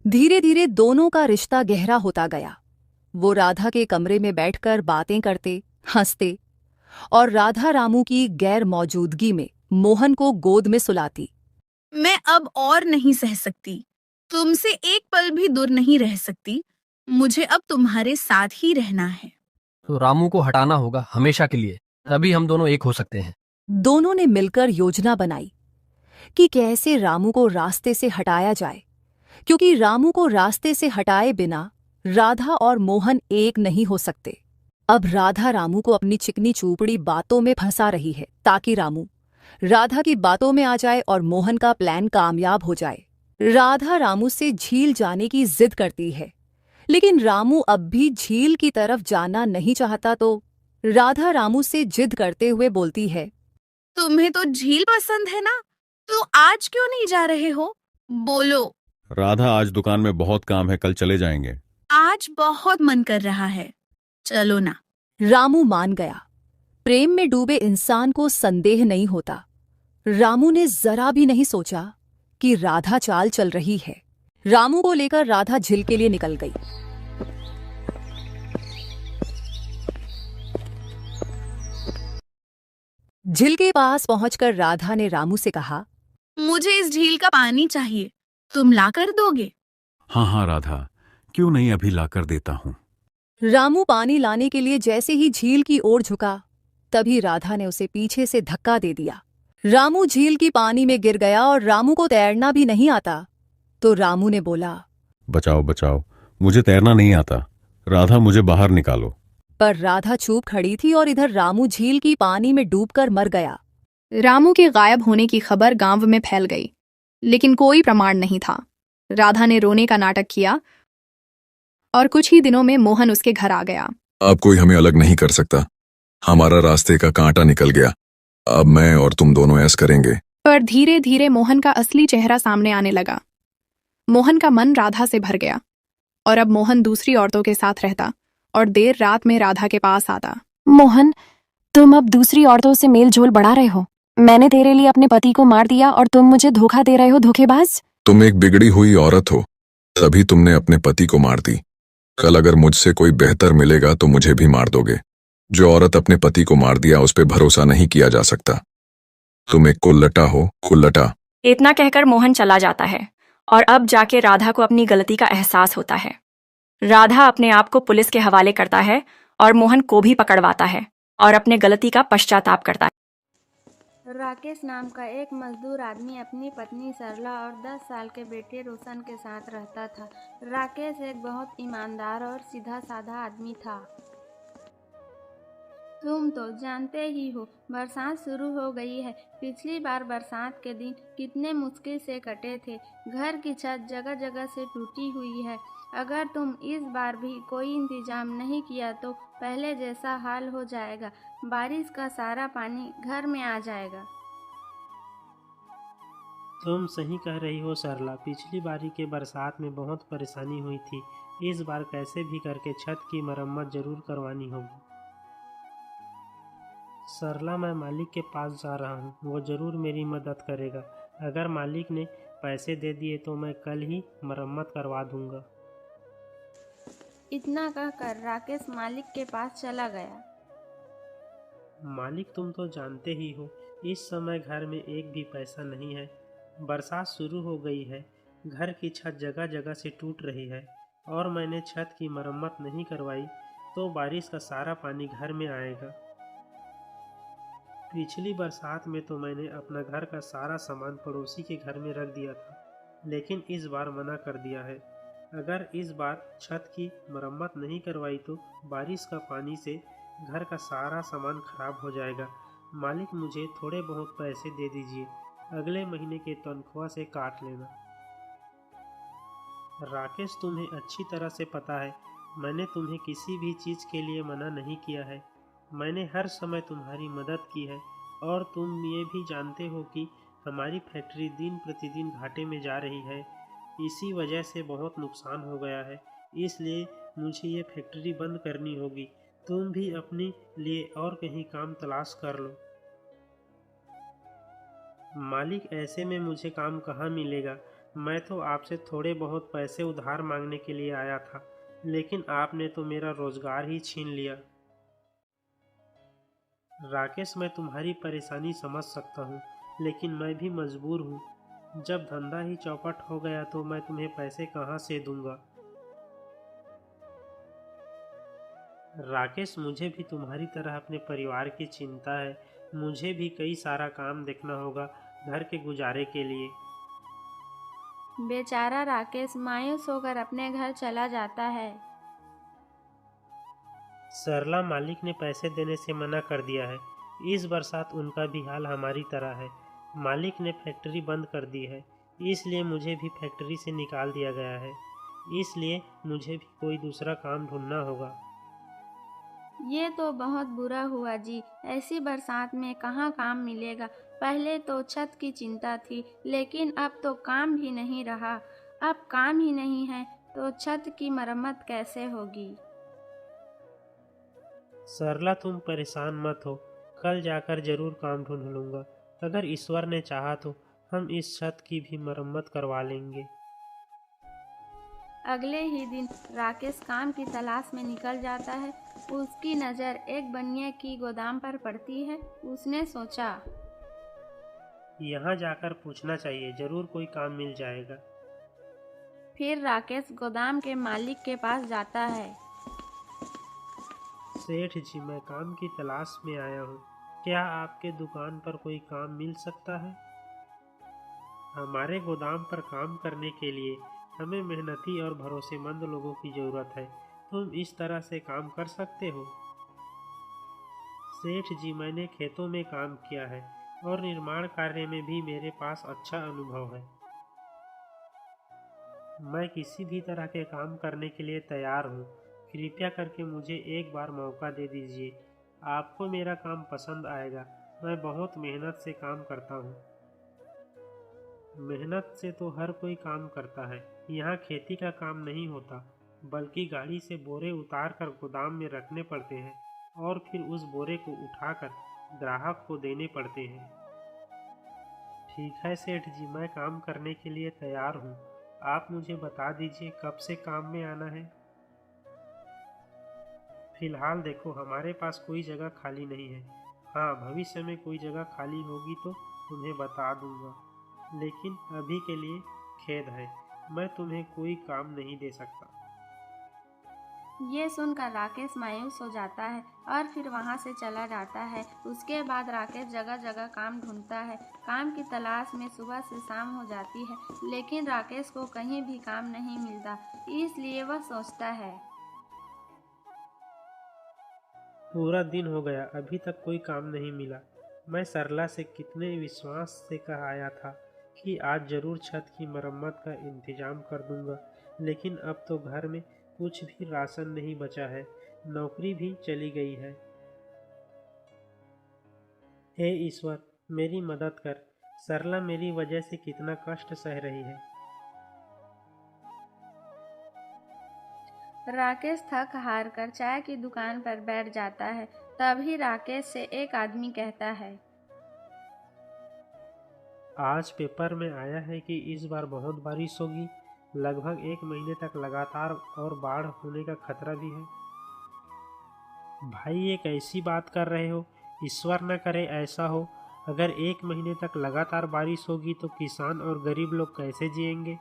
धीरे धीरे दोनों का रिश्ता गहरा होता गया। वो राधा के कमरे में बैठकर बातें करते, हंसते और राधा रामू की गैर मौजूदगी में मोहन को गोद में सुलाती। मैं अब और नहीं सह सकती। तुमसे एक पल भी दूर नहीं रह सकती। मुझे अब तुम्हारे साथ ही रहना है। तो रामू को हटाना होगा हमेशा के लिए, तभी हम दोनों एक हो सकते हैं। दोनों ने मिलकर योजना बनाई। कि कैसे रामू को रास्ते से हटाया जाए, क्योंकि रामू को रास्ते से हटाए बिना राधा और मोहन एक नहीं हो सकते। अब राधा रामू को अपनी चिकनी चूपड़ी बातों में फंसा रही है ताकि रामू राधा की बातों में आ जाए और मोहन का प्लान कामयाब हो जाए। राधा रामू से झील जाने की जिद करती है, लेकिन रामू अब भी झील की तरफ जाना नहीं चाहता, तो राधा रामू से जिद करते हुए बोलती है, तुम्हें तो झील पसंद है ना, तो आज क्यों नहीं जा रहे हो? बोलो। राधा, आज दुकान में बहुत काम है, कल चले जाएंगे। आज बहुत मन कर रहा है, चलो ना। रामू मान गया। प्रेम में डूबे इंसान को संदेह नहीं होता। रामू ने जरा भी नहीं सोचा कि राधा चाल चल रही है। रामू को लेकर राधा झील के लिए निकल गई। झील के पास पहुंचकर राधा ने रामू से कहा, मुझे इस झील का पानी चाहिए, तुम ला कर दोगे? हाँ हाँ राधा, क्यों नहीं, अभी लाकर देता हूँ। रामू पानी लाने के लिए जैसे ही झील की ओर झुका, तभी राधा ने उसे पीछे से धक्का दे दिया। रामू झील की पानी में गिर गया और रामू को तैरना भी नहीं आता। तो रामू ने बोला, बचाओ बचाओ, मुझे तैरना नहीं आता, राधा मुझे बाहर निकालो। पर राधा चुप खड़ी थी और इधर रामू झील की पानी में डूबकर मर गया। रामू के गायब होने की खबर गांव में फैल गई, लेकिन कोई प्रमाण नहीं था। राधा ने रोने का नाटक किया और कुछ ही दिनों में मोहन उसके घर आ गया। अब कोई हमें अलग नहीं कर सकता, हमारा रास्ते का कांटा निकल गया, अब मैं और तुम दोनों ऐश करेंगे। पर धीरे धीरे मोहन का असली चेहरा सामने आने लगा। मोहन का मन राधा से भर गया और अब मोहन दूसरी औरतों के साथ रहता और देर रात में राधा के पास आता। मोहन, तुम अब दूसरी औरतों से मेल जोल बढ़ा रहे हो। मैंने तेरे लिए अपने पति को मार दिया और तुम मुझे धोखा दे रहे हो, धोखेबाज। तुम एक बिगड़ी हुई औरत हो, तभी तुमने अपने पति को मार दी। कल अगर मुझसे कोई बेहतर मिलेगा तो मुझे भी मार दोगे। जो औरत अपने पति को मार दिया उस पे भरोसा नहीं किया जा सकता। तुम एक कुल्लटा हो, कुल्लटा। इतना कहकर मोहन चला जाता है और अब जाके राधा को अपनी गलती का एहसास होता है। राधा अपने आप को पुलिस के हवाले करता है और मोहन को भी पकड़वाता है और अपने गलती का पश्चाताप करता है। राकेश नाम का एक मजदूर आदमी अपनी पत्नी सरला और 10 साल के बेटे रोशन के साथ रहता था। राकेश एक बहुत ईमानदार और सीधा साधा आदमी था। तुम तो जानते ही हो, बरसात शुरू हो गई है। पिछली बार बरसात के दिन कितने मुश्किल से कटे थे। घर की छत जगह जगह से टूटी हुई है। अगर तुम इस बार भी कोई इंतजाम नहीं किया तो पहले जैसा हाल हो जाएगा। बारिश का सारा पानी घर में आ जाएगा। तुम सही कह रही हो सरला, पिछली बारी के बरसात में बहुत परेशानी हुई थी। इस बार कैसे भी करके छत की मरम्मत जरूर करवानी होगी। सरला, मैं मालिक के पास जा रहा हूँ, वो जरूर मेरी मदद करेगा। अगर मालिक ने पैसे दे दिए तो मैं कल ही मरम्मत करवा दूंगा। इतना कहकर राकेश मालिक के पास चला गया। मालिक, तुम तो जानते ही हो, इस समय घर में एक भी पैसा नहीं है। बरसात शुरू हो गई है, घर की छत जगह जगह से टूट रही है और मैंने छत की मरम्मत नहीं करवाई तो बारिश का सारा पानी घर में आएगा। पिछली बरसात में तो मैंने अपना घर का सारा सामान पड़ोसी के घर में रख दिया था, लेकिन इस बार मना कर दिया है। अगर इस बार छत की मरम्मत नहीं करवाई तो बारिश का पानी से घर का सारा सामान खराब हो जाएगा। मालिक, मुझे थोड़े बहुत पैसे दे दीजिए, अगले महीने के तनख्वाह से काट लेना। राकेश, तुम्हें अच्छी तरह से पता है मैंने तुम्हें किसी भी चीज़ के लिए मना नहीं किया है। मैंने हर समय तुम्हारी मदद की है और तुम ये भी जानते हो कि हमारी फैक्ट्री दिन प्रतिदिन घाटे में जा रही है। इसी वजह से बहुत नुकसान हो गया है, इसलिए मुझे ये फैक्ट्री बंद करनी होगी। तुम भी अपने लिए और कहीं काम तलाश कर लो। मालिक, ऐसे में मुझे काम कहाँ मिलेगा? मैं तो आपसे थोड़े बहुत पैसे उधार मांगने के लिए आया था, लेकिन आपने तो मेरा रोजगार ही छीन लिया। राकेश, मैं तुम्हारी परेशानी समझ सकता हूँ, लेकिन मैं भी मजबूर हूँ। जब धंधा ही चौपट हो गया तो मैं तुम्हें पैसे कहाँ से दूंगा? राकेश, मुझे भी तुम्हारी तरह अपने परिवार की चिंता है। मुझे भी कई सारा काम देखना होगा। घर के गुजारे के लिए। बेचारा राकेश मायूस होकर अपने घर चला जाता है। सरला मालिक ने पैसे देने से मना कर दिया है। इस बरसात उनका भी हाल हमारी तरह है। मालिक ने फैक्ट्री बंद कर दी है, इसलिए मुझे भी फैक्ट्री से निकाल दिया गया है। इसलिए मुझे भी कोई दूसरा काम ढूंढना होगा। ये तो बहुत बुरा हुआ जी, ऐसी बरसात में कहाँ काम मिलेगा। पहले तो छत की चिंता थी, लेकिन अब तो काम भी नहीं रहा। अब काम ही नहीं है तो छत की मरम्मत कैसे होगी। सरला तुम परेशान मत हो, कल जाकर जरूर काम ढूंढ लूंगा। अगर ईश्वर ने चाहा तो हम इस छत की भी मरम्मत करवा लेंगे। अगले ही दिन राकेश काम की तलाश में निकल जाता है। उसकी नज़र एक बनिए की गोदाम पर पड़ती है। उसने सोचा, यहाँ जाकर पूछना चाहिए, जरूर कोई काम मिल जाएगा। फिर राकेश गोदाम के मालिक के पास जाता है। सेठ जी, मैं काम की तलाश में आया हूँ। क्या आपके दुकान पर कोई काम मिल सकता है? हमारे गोदाम पर काम करने के लिए हमें मेहनती और भरोसेमंद लोगों की ज़रूरत है। तुम इस तरह से काम कर सकते हो? सेठ जी, मैंने खेतों में काम किया है और निर्माण कार्य में भी मेरे पास अच्छा अनुभव है। मैं किसी भी तरह के काम करने के लिए तैयार हूँ। कृपया करके मुझे एक बार मौका दे दीजिए। आपको मेरा काम पसंद आएगा। मैं बहुत मेहनत से काम करता हूँ। मेहनत से तो हर कोई काम करता है। यहाँ खेती का काम नहीं होता, बल्कि गाड़ी से बोरे उतार कर गोदाम में रखने पड़ते हैं और फिर उस बोरे को उठाकर ग्राहक को देने पड़ते हैं। ठीक है सेठ जी, मैं काम करने के लिए तैयार हूँ। आप मुझे बता दीजिए कब से काम में आना है। फिलहाल देखो, हमारे पास कोई जगह खाली नहीं है। हाँ, भविष्य में कोई जगह खाली होगी तो तुम्हें बता दूंगा, लेकिन अभी के लिए खेद है, मैं तुम्हें कोई काम नहीं दे सकता। ये सुनकर राकेश मायूस हो जाता है और फिर वहाँ से चला जाता है। उसके बाद राकेश जगह जगह काम ढूंढता है। काम की तलाश में सुबह से शाम हो जाती है, लेकिन राकेश को कहीं भी काम नहीं मिलता। इसलिए वह सोचता है, पूरा दिन हो गया, अभी तक कोई काम नहीं मिला। मैं सरला से कितने विश्वास से कह आया था कि आज जरूर छत की मरम्मत का इंतजाम कर दूंगा, लेकिन अब तो घर में कुछ भी राशन नहीं बचा है। नौकरी भी चली गई है। हे ईश्वर, मेरी मदद कर। सरला मेरी वजह से कितना कष्ट सह रही है। राकेश थक हार कर चाय की दुकान पर बैठ जाता है। तभी राकेश से एक आदमी कहता है, आज पेपर में आया है कि इस बार बहुत बारिश होगी। लगभग 1 महीने तक लगातार और बाढ़ होने का खतरा भी है। भाई, ये कैसी बात कर रहे हो? ईश्वर न करे ऐसा हो। अगर 1 महीने तक लगातार बारिश होगी तो किसान और गरीब लोग कैसे जिएंगे?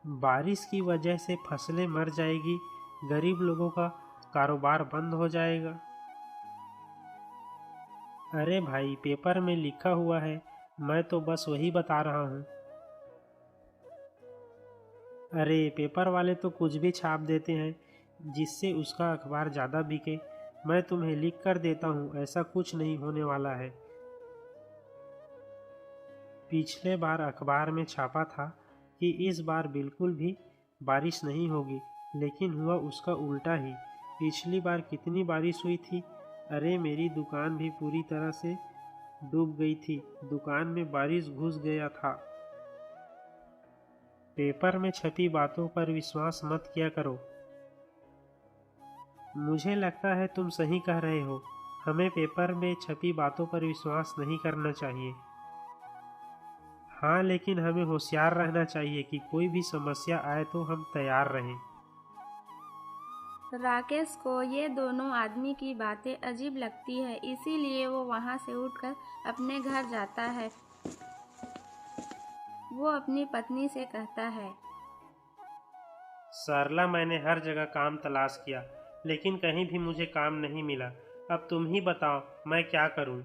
बारिश की वजह से फसलें मर जाएगी, गरीब लोगों का कारोबार बंद हो जाएगा। अरे भाई, पेपर में लिखा हुआ है, मैं तो बस वही बता रहा हूँ। अरे, पेपर वाले तो कुछ भी छाप देते हैं जिससे उसका अखबार ज़्यादा बिके। मैं तुम्हें लिख कर देता हूँ, ऐसा कुछ नहीं होने वाला है। पिछले बार अखबार में छापा था कि इस बार बिल्कुल भी बारिश नहीं होगी, लेकिन हुआ उसका उल्टा ही। पिछली बार कितनी बारिश हुई थी। अरे, मेरी दुकान भी पूरी तरह से डूब गई थी। दुकान में बारिश घुस गया था। पेपर में छपी बातों पर विश्वास मत किया करो। मुझे लगता है तुम सही कह रहे हो। हमें पेपर में छपी बातों पर विश्वास नहीं करना चाहिए। हाँ, लेकिन हमें होशियार रहना चाहिए कि कोई भी समस्या आए तो हम तैयार रहें। राकेश को ये दोनों आदमी की बातें अजीब लगती है, इसीलिए वो वहाँ से उठकर अपने घर जाता है। वो अपनी पत्नी से कहता है, सरला, मैंने हर जगह काम तलाश किया, लेकिन कहीं भी मुझे काम नहीं मिला। अब तुम ही बताओ, मैं क्या करूं?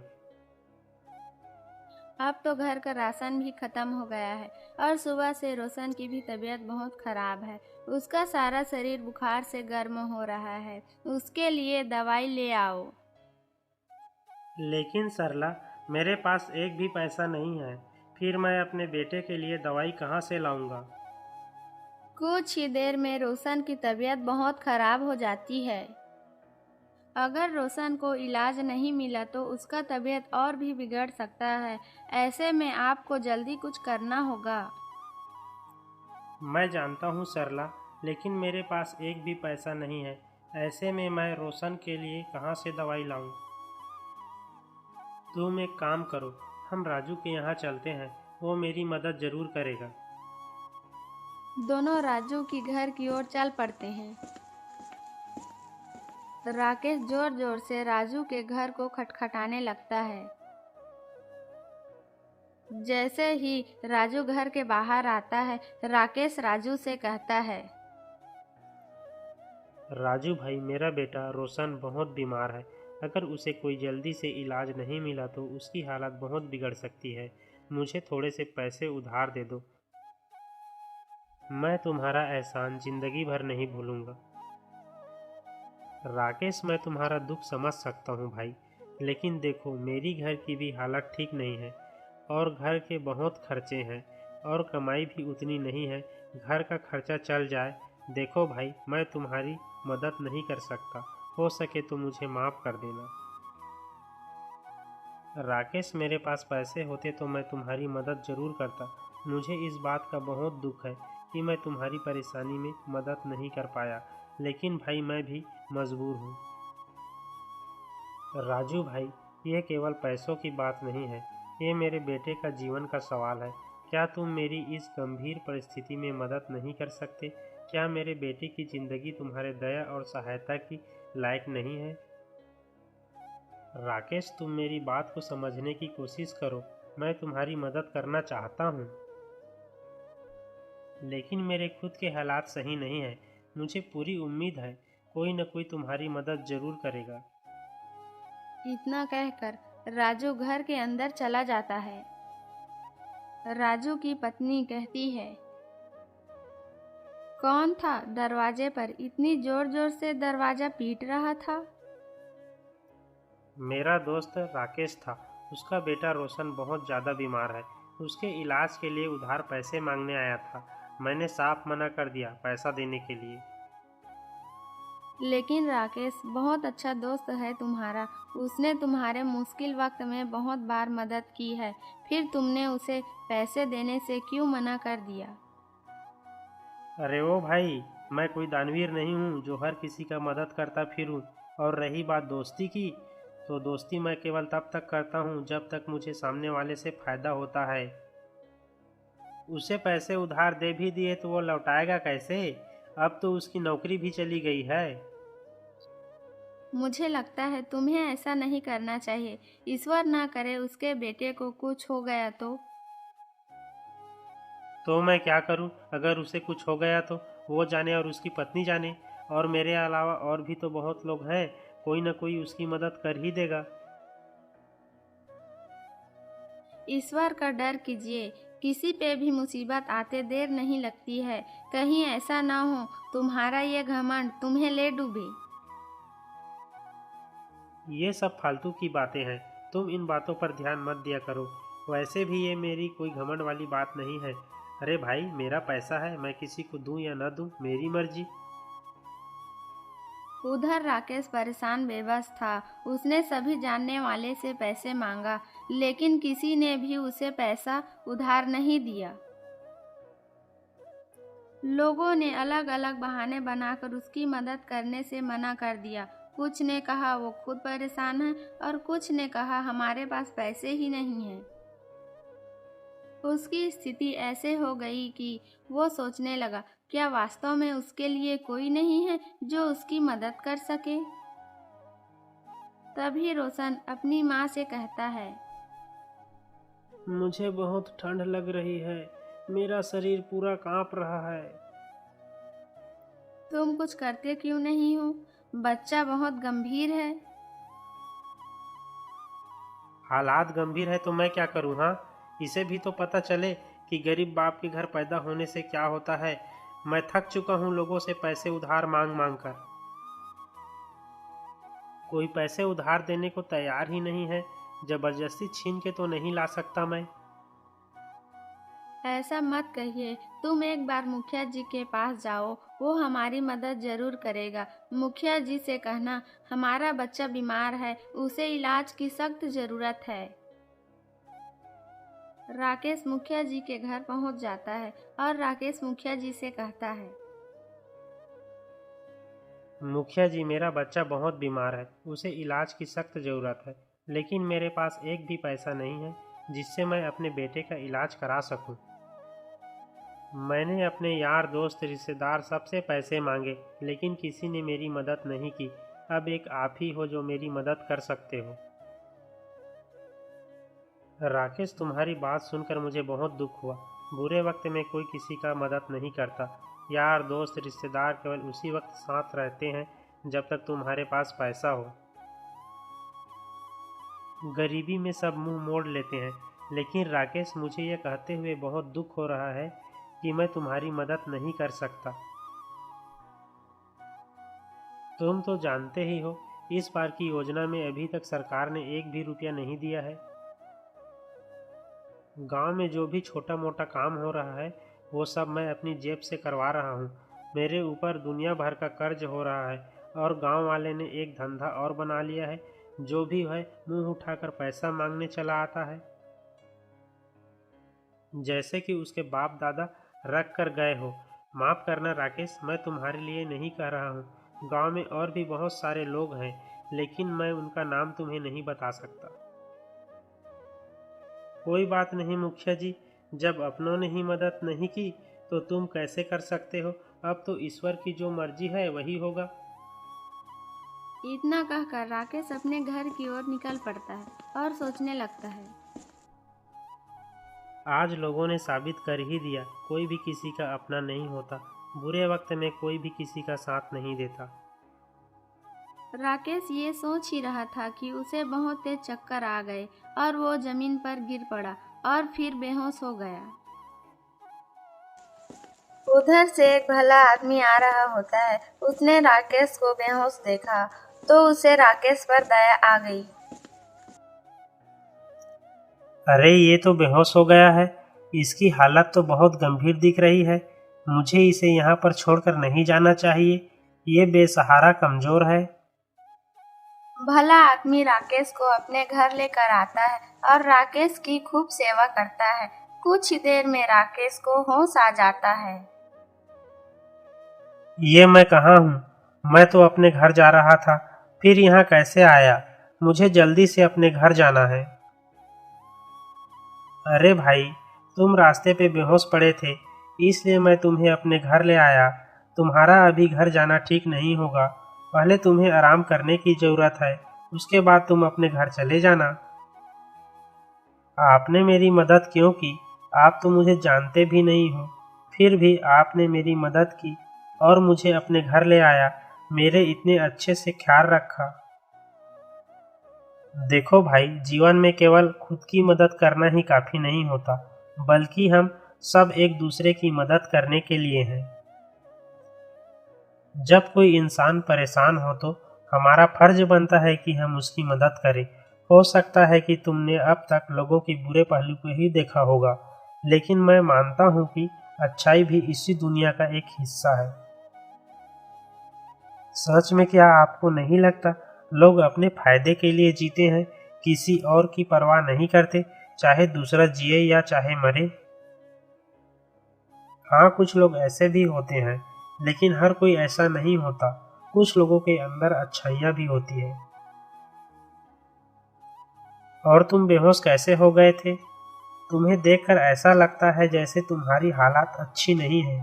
अब तो घर का राशन भी खत्म हो गया है और सुबह से रोशन की भी तबीयत बहुत खराब है। उसका सारा शरीर बुखार से गर्म हो रहा है। उसके लिए दवाई ले आओ। लेकिन सरला, मेरे पास एक भी पैसा नहीं है, फिर मैं अपने बेटे के लिए दवाई कहाँ से लाऊंगा? कुछ ही देर में रोशन की तबीयत बहुत खराब हो जाती है। अगर रोशन को इलाज नहीं मिला तो उसका तबीयत और भी बिगड़ सकता है। ऐसे में आपको जल्दी कुछ करना होगा। मैं जानता हूँ सरला, लेकिन मेरे पास एक भी पैसा नहीं है। ऐसे में मैं रोशन के लिए कहाँ से दवाई लाऊं? तुम एक काम करो, हम राजू के यहाँ चलते हैं, वो मेरी मदद जरूर करेगा। दोनों राजू की घर की ओर चल पड़ते हैं। राकेश जोर जोर से राजू के घर को खटखटाने लगता है। जैसे ही राजू घर के बाहर आता है, राकेश राजू से कहता है, राजू भाई, मेरा बेटा रोशन बहुत बीमार है। अगर उसे कोई जल्दी से इलाज नहीं मिला तो उसकी हालत बहुत बिगड़ सकती है। मुझे थोड़े से पैसे उधार दे दो। मैं तुम्हारा एहसान जिंदगी भर नहीं भूलूंगा। राकेश, मैं तुम्हारा दुख समझ सकता हूँ भाई, लेकिन देखो मेरी घर की भी हालत ठीक नहीं है और घर के बहुत खर्चे हैं और कमाई भी उतनी नहीं है। घर का खर्चा चल जाए। देखो भाई, मैं तुम्हारी मदद नहीं कर सकता, हो सके तो मुझे माफ़ कर देना। राकेश, मेरे पास पैसे होते तो मैं तुम्हारी मदद ज़रूर करता। मुझे इस बात का बहुत दुख है कि मैं तुम्हारी परेशानी में मदद नहीं कर पाया, लेकिन भाई मैं भी मजबूर हूँ। राजू भाई, ये केवल पैसों की बात नहीं है, ये मेरे बेटे का जीवन का सवाल है। क्या तुम मेरी इस गंभीर परिस्थिति में मदद नहीं कर सकते? क्या मेरे बेटे की ज़िंदगी तुम्हारे दया और सहायता की लायक नहीं है? राकेश, तुम मेरी बात को समझने की कोशिश करो। मैं तुम्हारी मदद करना चाहता हूँ, लेकिन मेरे खुद के हालात सही नहीं हैं। मुझे पूरी उम्मीद है कोई न कोई तुम्हारी मदद जरूर करेगा। इतना कहकर राजू घर के अंदर चला जाता है। राजू की पत्नी कहती है, कौन था दरवाजे पर इतनी जोर जोर से दरवाजा पीट रहा था? मेरा दोस्त राकेश था। उसका बेटा रोशन बहुत ज़्यादा बीमार है। उसके इलाज के लिए उधार पैसे मांगने आया था। मैंने साफ मना कर दिया पैसा देने के लिए। लेकिन राकेश बहुत अच्छा दोस्त है तुम्हारा। उसने तुम्हारे मुश्किल वक्त में बहुत बार मदद की है, फिर तुमने उसे पैसे देने से क्यों मना कर दिया? अरे ओ भाई, मैं कोई दानवीर नहीं हूँ जो हर किसी का मदद करता फिरूँ। और रही बात दोस्ती की, तो दोस्ती मैं केवल तब तक करता हूँ जब तक मुझे सामने वाले से फायदा होता है। उसे पैसे उधार दे भी दिए तो वो लौटाएगा कैसे? अब तो उसकी नौकरी भी चली गई है। मुझे लगता है तुम्हें ऐसा नहीं करना चाहिए। ईश्वर ना करे उसके बेटे को कुछ हो गया तो मैं क्या करूं? अगर उसे कुछ हो गया तो वो जाने और उसकी पत्नी जाने, और मेरे अलावा और भी तो बहुत लोग हैं। कोई न कोई उसकी मदद कर ही देगा। ईश्वर का डर कीजिए। किसी पे भी मुसीबत आते देर नहीं लगती है। कहीं ऐसा ना हो तुम्हारा ये घमंड तुम्हें ले डूबे। ये सब फालतू की बातें हैं, तुम इन बातों पर ध्यान मत दिया करो। वैसे भी ये मेरी कोई घमंड वाली बात नहीं है। अरे भाई, मेरा पैसा है, मैं किसी को दूं या न दूं मेरी मर्जी। उधर राकेश परेशान बेबस था। उसने सभी जानने वाले से पैसे मांगा, लेकिन किसी ने भी उसे पैसा उधार नहीं दिया। लोगों ने अलग अलग बहाने बनाकर उसकी मदद करने से मना कर दिया। कुछ ने कहा वो खुद परेशान है और कुछ ने कहा हमारे पास पैसे ही नहीं हैं। उसकी स्थिति ऐसे हो गई कि वो सोचने लगा, क्या वास्तव में उसके लिए कोई नहीं है जो उसकी मदद कर सके? तभी रोशन अपनी माँ से कहता है, मुझे बहुत ठंड लग रही है, मेरा शरीर पूरा कांप रहा है। तुम कुछ करते क्यों नहीं हो? बच्चा बहुत गंभीर है। हालात गंभीर है तो मैं क्या करूं? हाँ, इसे भी तो पता चले कि गरीब बाप के घर पैदा होने से क्या होता है। मैं थक चुका हूं लोगों से पैसे उधार मांग मांग कर। कोई पैसे उधार देने को तैयार ही नहीं है, जबरदस्ती छीन के तो नहीं ला सकता मैं। ऐसा मत कहिए, तुम एक बार मुखिया जी के पास जाओ, वो हमारी मदद जरूर करेगा। मुखिया जी से कहना हमारा बच्चा बीमार है, उसे इलाज की सख्त जरूरत है। राकेश मुखिया जी के घर पहुंच जाता है और राकेश मुखिया जी से कहता है, मुखिया जी, मेरा बच्चा बहुत बीमार है, उसे इलाज की सख्त ज़रूरत है, लेकिन मेरे पास एक भी पैसा नहीं है जिससे मैं अपने बेटे का इलाज करा सकूं। मैंने अपने यार दोस्त रिश्तेदार सबसे पैसे मांगे, लेकिन किसी ने मेरी मदद नहीं की। अब एक आप ही हो जो मेरी मदद कर सकते हो। राकेश, तुम्हारी बात सुनकर मुझे बहुत दुख हुआ। बुरे वक्त में कोई किसी का मदद नहीं करता। यार दोस्त रिश्तेदार केवल उसी वक्त साथ रहते हैं जब तक तुम्हारे पास पैसा हो। गरीबी में सब मुंह मोड़ लेते हैं, लेकिन राकेश, मुझे यह कहते हुए बहुत दुख हो रहा है कि मैं तुम्हारी मदद नहीं कर सकता। तुम तो जानते ही हो, इस बार की योजना में अभी तक सरकार ने एक भी रुपया नहीं दिया है। गांव में जो भी छोटा मोटा काम हो रहा है वो सब मैं अपनी जेब से करवा रहा हूँ। मेरे ऊपर दुनिया भर का कर्ज हो रहा है और गांव वाले ने एक धंधा और बना लिया है, जो भी है मुंह उठाकर पैसा मांगने चला आता है, जैसे कि उसके बाप दादा रख कर गए हो। माफ करना राकेश, मैं तुम्हारे लिए नहीं कह रहा हूँ। गांव में और भी बहुत सारे लोग हैं, लेकिन मैं उनका नाम तुम्हें नहीं बता सकता। कोई बात नहीं मुखिया जी, जब अपनों ने ही मदद नहीं की तो तुम कैसे कर सकते हो। अब तो ईश्वर की जो मर्जी है वही होगा। इतना कहकर राकेश अपने घर की ओर निकल पड़ता है और सोचने लगता है, आज लोगों ने साबित कर ही दिया, कोई भी किसी का अपना नहीं होता। बुरे वक्त में कोई भी किसी का साथ नहीं देता। राकेश ये सोच ही रहा था कि उसे बहुत तेज चक्कर आ गए और वो जमीन पर गिर पड़ा और फिर बेहोश हो गया। उधर से एक भला आदमी आ रहा होता है। उसने राकेश को बेहोश देखा तो उसे राकेश पर दया आ गई। अरे, ये तो बेहोश हो गया है। इसकी हालत तो बहुत गंभीर दिख रही है। मुझे इसे यहाँ पर छोड़कर नहीं जाना चाहिए। ये बेसहारा कमजोर है। भला आदमी राकेश को अपने घर लेकर आता है और राकेश की खूब सेवा करता है। कुछ ही देर में राकेश को होश आ जाता है। ये मैं कहाँ हूँ? मैं तो अपने घर जा रहा था, फिर यहाँ कैसे आया? मुझे जल्दी से अपने घर जाना है। अरे भाई, तुम रास्ते पे बेहोश पड़े थे, इसलिए मैं तुम्हें अपने घर ले आया। तुम्हारा अभी घर जाना ठीक नहीं होगा। पहले तुम्हें आराम करने की जरूरत है, उसके बाद तुम अपने घर चले जाना। आपने मेरी मदद क्यों की? आप तो मुझे जानते भी नहीं हो, फिर भी आपने मेरी मदद की और मुझे अपने घर ले आया, मेरे इतने अच्छे से ख्याल रखा। देखो भाई, जीवन में केवल खुद की मदद करना ही काफी नहीं होता, बल्कि हम सब एक दूसरे की मदद करने के लिए हैं। जब कोई इंसान परेशान हो तो हमारा फर्ज बनता है कि हम उसकी मदद करें। हो सकता है कि तुमने अब तक लोगों के बुरे पहलू को ही देखा होगा, लेकिन मैं मानता हूँ कि अच्छाई भी इसी दुनिया का एक हिस्सा है। सच में क्या आपको नहीं लगता लोग अपने फायदे के लिए जीते हैं, किसी और की परवाह नहीं करते, चाहे दूसरा जिए या चाहे मरे? हाँ, कुछ लोग ऐसे भी होते हैं, लेकिन हर कोई ऐसा नहीं होता। कुछ लोगों के अंदर अच्छाइयाँ भी होती है। और तुम बेहोश कैसे हो गए थे? तुम्हें देखकर ऐसा लगता है जैसे तुम्हारी हालत अच्छी नहीं है।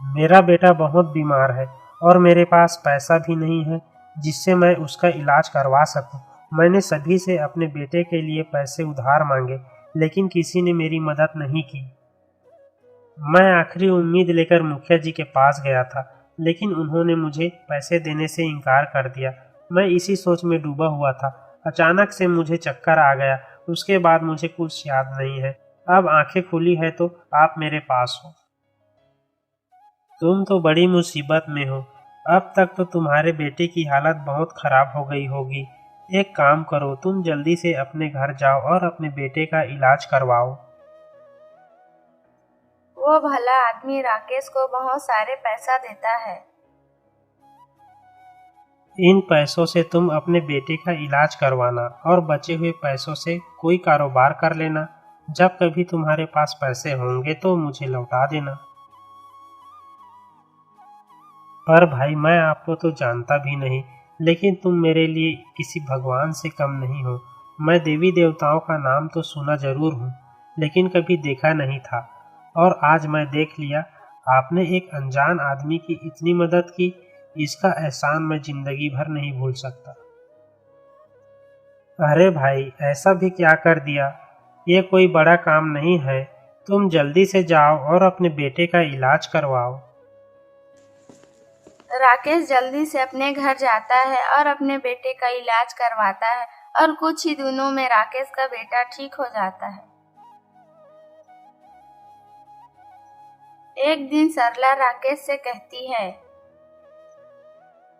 मेरा बेटा बहुत बीमार है और मेरे पास पैसा भी नहीं है जिससे मैं उसका इलाज करवा सकूं। मैंने सभी से अपने बेटे के लिए पैसे उधार मांगे, लेकिन किसी ने मेरी मदद नहीं की। मैं आखिरी उम्मीद लेकर मुखिया जी के पास गया था, लेकिन उन्होंने मुझे पैसे देने से इनकार कर दिया। मैं इसी सोच में डूबा हुआ था अचानक से मुझे चक्कर आ गया। उसके बाद मुझे कुछ याद नहीं है। अब आंखें खुली है तो आप मेरे पास हो। तुम तो बड़ी मुसीबत में हो। अब तक तो तुम्हारे बेटे की हालत बहुत खराब हो गई होगी। एक काम करो, तुम जल्दी से अपने घर जाओ और अपने बेटे का इलाज करवाओ। वो भला आदमी राकेश को बहुत सारे पैसा देता है। इन पैसों से तुम अपने बेटे का इलाज करवाना और बचे हुए पैसों से कोई कारोबार कर लेना। जब कभी तुम्हारे पास पैसे होंगे तो मुझे लौटा देना। पर भाई, मैं आपको तो जानता भी नहीं, लेकिन तुम मेरे लिए किसी भगवान से कम नहीं हो। मैं देवी देवताओं का नाम तो सुना जरूर हूँ, लेकिन कभी देखा नहीं था, और आज मैं देख लिया। आपने एक अनजान आदमी की इतनी मदद की, इसका एहसान मैं जिंदगी भर नहीं भूल सकता। अरे भाई, ऐसा भी क्या कर दिया? ये कोई बड़ा काम नहीं है। तुम जल्दी से जाओ और अपने बेटे का इलाज करवाओ। राकेश जल्दी से अपने घर जाता है और अपने बेटे का इलाज करवाता है, और कुछ ही दिनों में राकेश का बेटा ठीक हो जाता है। एक दिन सरला राकेश से कहती है,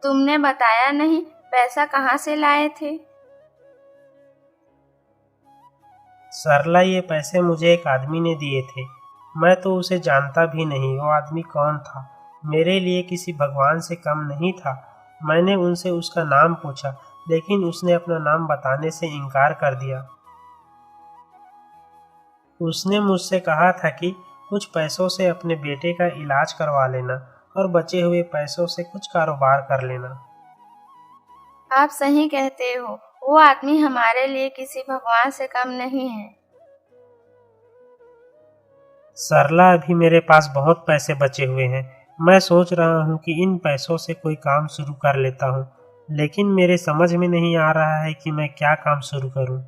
तुमने बताया नहीं, पैसा कहाँ से लाए थे? सरला, ये पैसे मुझे एक आदमी ने दिए थे। मैं तो उसे जानता भी नहीं। वो आदमी कौन था? मेरे लिए किसी भगवान से कम नहीं था। मैंने उनसे उसका नाम पूछा, लेकिन उसने अपना नाम बताने से इनकार कर दिया। उसने मुझसे कहा था कि कुछ पैसों से अपने बेटे का इलाज करवा लेना और बचे हुए पैसों से कुछ कारोबार कर लेना। आप सही कहते हो। वो आदमी हमारे लिए किसी भगवान से कम नहीं है। सरला, अभी मेरे पास बहुत पैसे बचे हुए हैं। मैं सोच रहा हूँ कि इन पैसों से कोई काम शुरू कर लेता हूँ, लेकिन मेरे समझ में नहीं आ रहा है कि मैं क्या काम शुरू करूँ।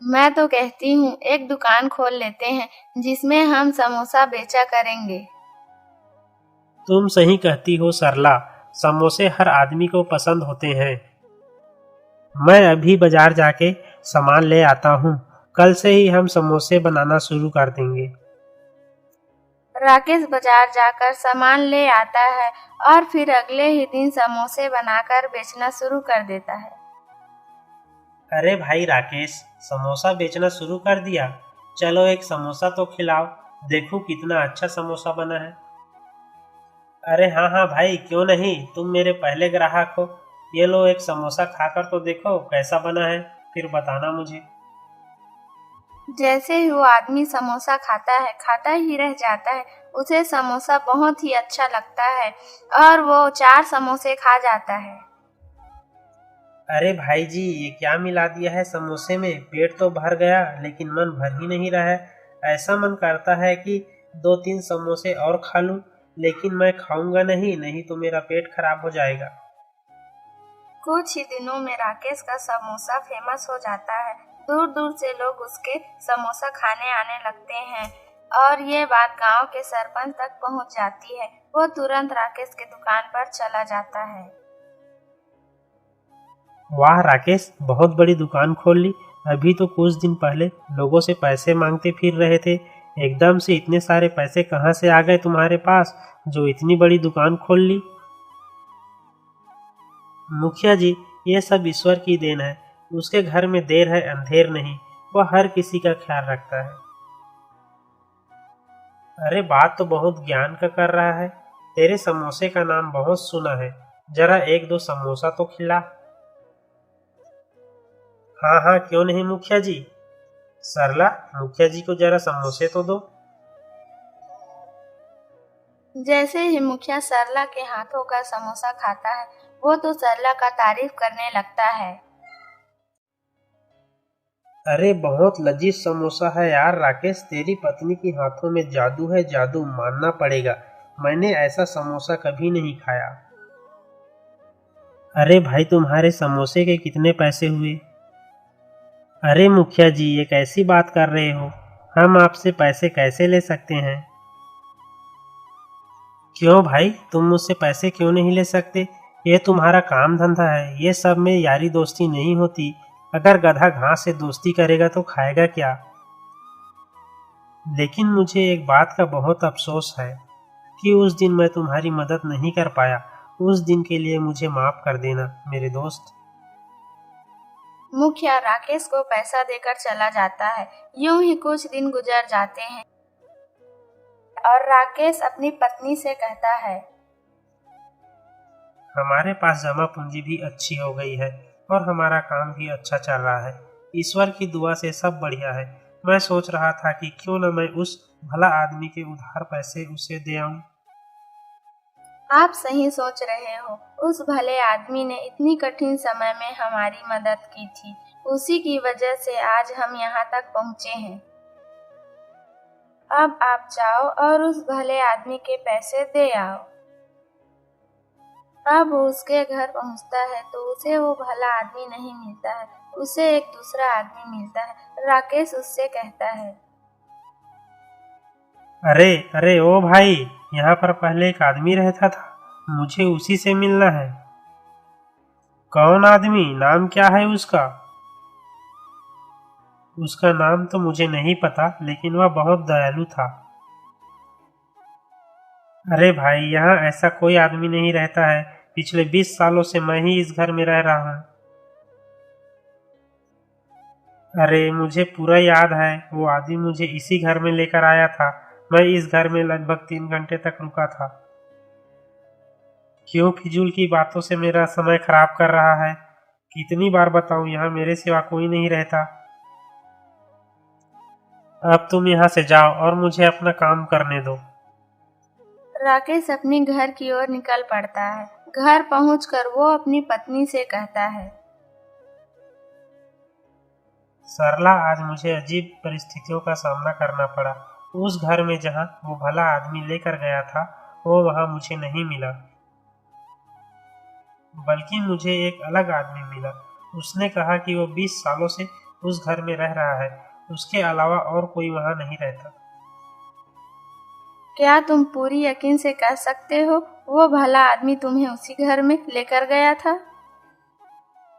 मैं तो कहती हूँ एक दुकान खोल लेते हैं जिसमें हम समोसा बेचा करेंगे। तुम सही कहती हो सरला, समोसे हर आदमी को पसंद होते हैं। मैं अभी बाजार जाके सामान ले आता हूँ। कल से ही हम समोसे बनाना शुरू कर देंगे। राकेश बाजार जाकर सामान ले आता है और फिर अगले ही दिन समोसे बनाकर बेचना शुरू कर देता है। अरे भाई राकेश, समोसा बेचना शुरू कर दिया? चलो एक समोसा तो खिलाओ, देखो कितना अच्छा समोसा बना है। अरे हाँ हाँ भाई, क्यों नहीं, तुम मेरे पहले ग्राहक हो। ये लो, एक समोसा खाकर तो देखो कैसा बना है, फिर बताना मुझे। जैसे ही वो आदमी समोसा खाता ही रह जाता है। उसे समोसा बहुत ही अच्छा लगता है और वो 4 समोसे खा जाता है। अरे भाई जी, ये क्या मिला दिया है समोसे में? पेट तो भर गया, लेकिन मन भर ही नहीं रहा है। ऐसा मन करता है कि 2-3 समोसे और खा लूं, लेकिन मैं खाऊंगा नहीं तो मेरा पेट खराब हो जाएगा। कुछ ही दिनों में राकेश का समोसा फेमस हो जाता है। दूर दूर से लोग उसके समोसा खाने आने लगते हैं और ये बात गांव के सरपंच तक पहुंच जाती है। वो तुरंत राकेश के दुकान पर चला जाता है। वाह राकेश, बहुत बड़ी दुकान खोल ली। अभी तो कुछ दिन पहले लोगों से पैसे मांगते फिर रहे थे, एकदम से इतने सारे पैसे कहाँ से आ गए तुम्हारे पास जो इतनी बड़ी दुकान खोल ली? मुखिया जी, ये सब ईश्वर की देन है। उसके घर में देर है अंधेर नहीं, वह हर किसी का ख्याल रखता है। अरे बात तो बहुत ज्ञान का कर रहा है। तेरे समोसे का नाम बहुत सुना है, जरा 1-2 समोसा तो खिला। हाँ हाँ, क्यों नहीं मुखिया जी। सरला, मुखिया जी को जरा समोसे तो दो। जैसे ही मुखिया सरला के हाथों का समोसा खाता है, वो तो सरला का तारीफ करने लगता है। अरे बहुत लजीज समोसा है यार राकेश, तेरी पत्नी के हाथों में जादू है, जादू मानना पड़ेगा। मैंने ऐसा समोसा कभी नहीं खाया। अरे भाई, तुम्हारे समोसे के कितने पैसे हुए? अरे मुखिया जी, ये कैसी बात कर रहे हो? हम आपसे पैसे कैसे ले सकते हैं? क्यों भाई, तुम मुझसे पैसे क्यों नहीं ले सकते? ये तुम्हारा काम धंधा है, ये सब में यारी दोस्ती नहीं होती। अगर गधा घास से दोस्ती करेगा तो खाएगा क्या? लेकिन मुझे एक बात का बहुत अफसोस है कि उस दिन मैं तुम्हारी मदद नहीं कर पाया। उस दिन के लिए मुझे माफ कर देना मेरे दोस्त। मुखिया राकेश को पैसा देकर चला जाता है। यूं ही कुछ दिन गुजर जाते हैं और राकेश अपनी पत्नी से कहता है, हमारे पास जमा पूंजी भी अच्छी हो गई है और हमारा काम भी अच्छा चल रहा है। ईश्वर की दुआ से सब बढ़िया है। मैं सोच रहा था कि क्यों न मैं उस भला आदमी के उधार पैसे उसे दे आऊं। आप सही सोच रहे हो। उस भले आदमी ने इतनी कठिन समय में हमारी मदद की थी। उसी की वजह से आज हम यहाँ तक पहुँचे हैं। अब आप जाओ और उस भले आदमी के पैसे दे आओ। अब वो उसके घर पहुँचता है तो उसे वो भला आदमी नहीं मिलता है, उसे एक दूसरा आदमी मिलता है। राकेश उससे कहता है, अरे अरे ओ भाई, यहाँ पर पहले एक आदमी रहता था, मुझे उसी से मिलना है। कौन आदमी? नाम क्या है उसका? उसका नाम तो मुझे नहीं पता, लेकिन वह बहुत दयालु था। अरे भाई, यहाँ ऐसा कोई आदमी नहीं रहता है। पिछले 20 सालों से मैं ही इस घर में रह रहा हूँ। अरे मुझे पूरा याद है, वो आदमी मुझे इसी घर में लेकर आया था। मैं इस घर में लगभग 3 घंटे तक रुका था। क्यों फिजूल की बातों से मेरा समय खराब कर रहा है? कितनी बार बताऊं, यहाँ मेरे सिवा कोई नहीं रहता। अब तुम यहाँ से जाओ और मुझे अपना काम करने दो। राकेश अपने घर की ओर निकल पड़ता है। घर पहुंचकर वो अपनी पत्नी से कहता है, सरला, आज मुझे अजीब परिस्थितियों का सामना करना पड़ा। उस घर में जहाँ वो भला आदमी लेकर गया था, वो वहाँ मुझे नहीं मिला, बल्कि मुझे एक अलग आदमी मिला। उसने कहा कि वो 20 सालों से उस घर में रह रहा है, उसके अलावा और कोई वहाँ नहीं रहता। क्या तुम पूरी यकीन से कह सकते हो वो भला आदमी तुम्हें उसी घर में लेकर गया था?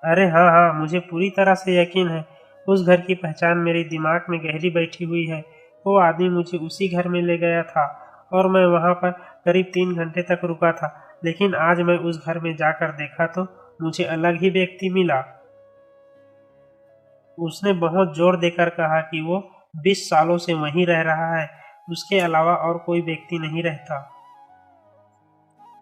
अरे हाँ हाँ, मुझे पूरी तरह से यकीन है। उस घर की पहचान मेरे दिमाग में गहरी बैठी हुई है। वो आदमी मुझे उसी घर में ले गया था और मैं वहाँ पर करीब 3 घंटे तक रुका था। लेकिन आज मैं उस घर में जाकर देखा तो मुझे अलग ही व्यक्ति मिला। उसने बहुत जोर देकर कहा कि वो 20 सालों से वहीं रह रहा है, उसके अलावा और कोई व्यक्ति नहीं रहता।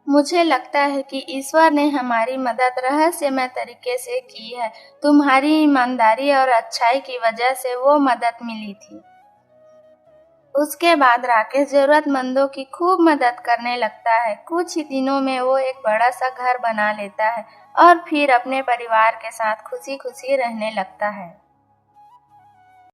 मुझे लगता है कि ईश्वर ने हमारी मदद रहस्यमय तरीके से की है। तुम्हारी ईमानदारी और अच्छाई की वजह से वो मदद मिली थी। उसके बाद राकेश जरूरतमंदों की खूब मदद करने लगता है। कुछ ही दिनों में वो एक बड़ा सा घर बना लेता है और फिर अपने परिवार के साथ खुशी खुशी रहने लगता है।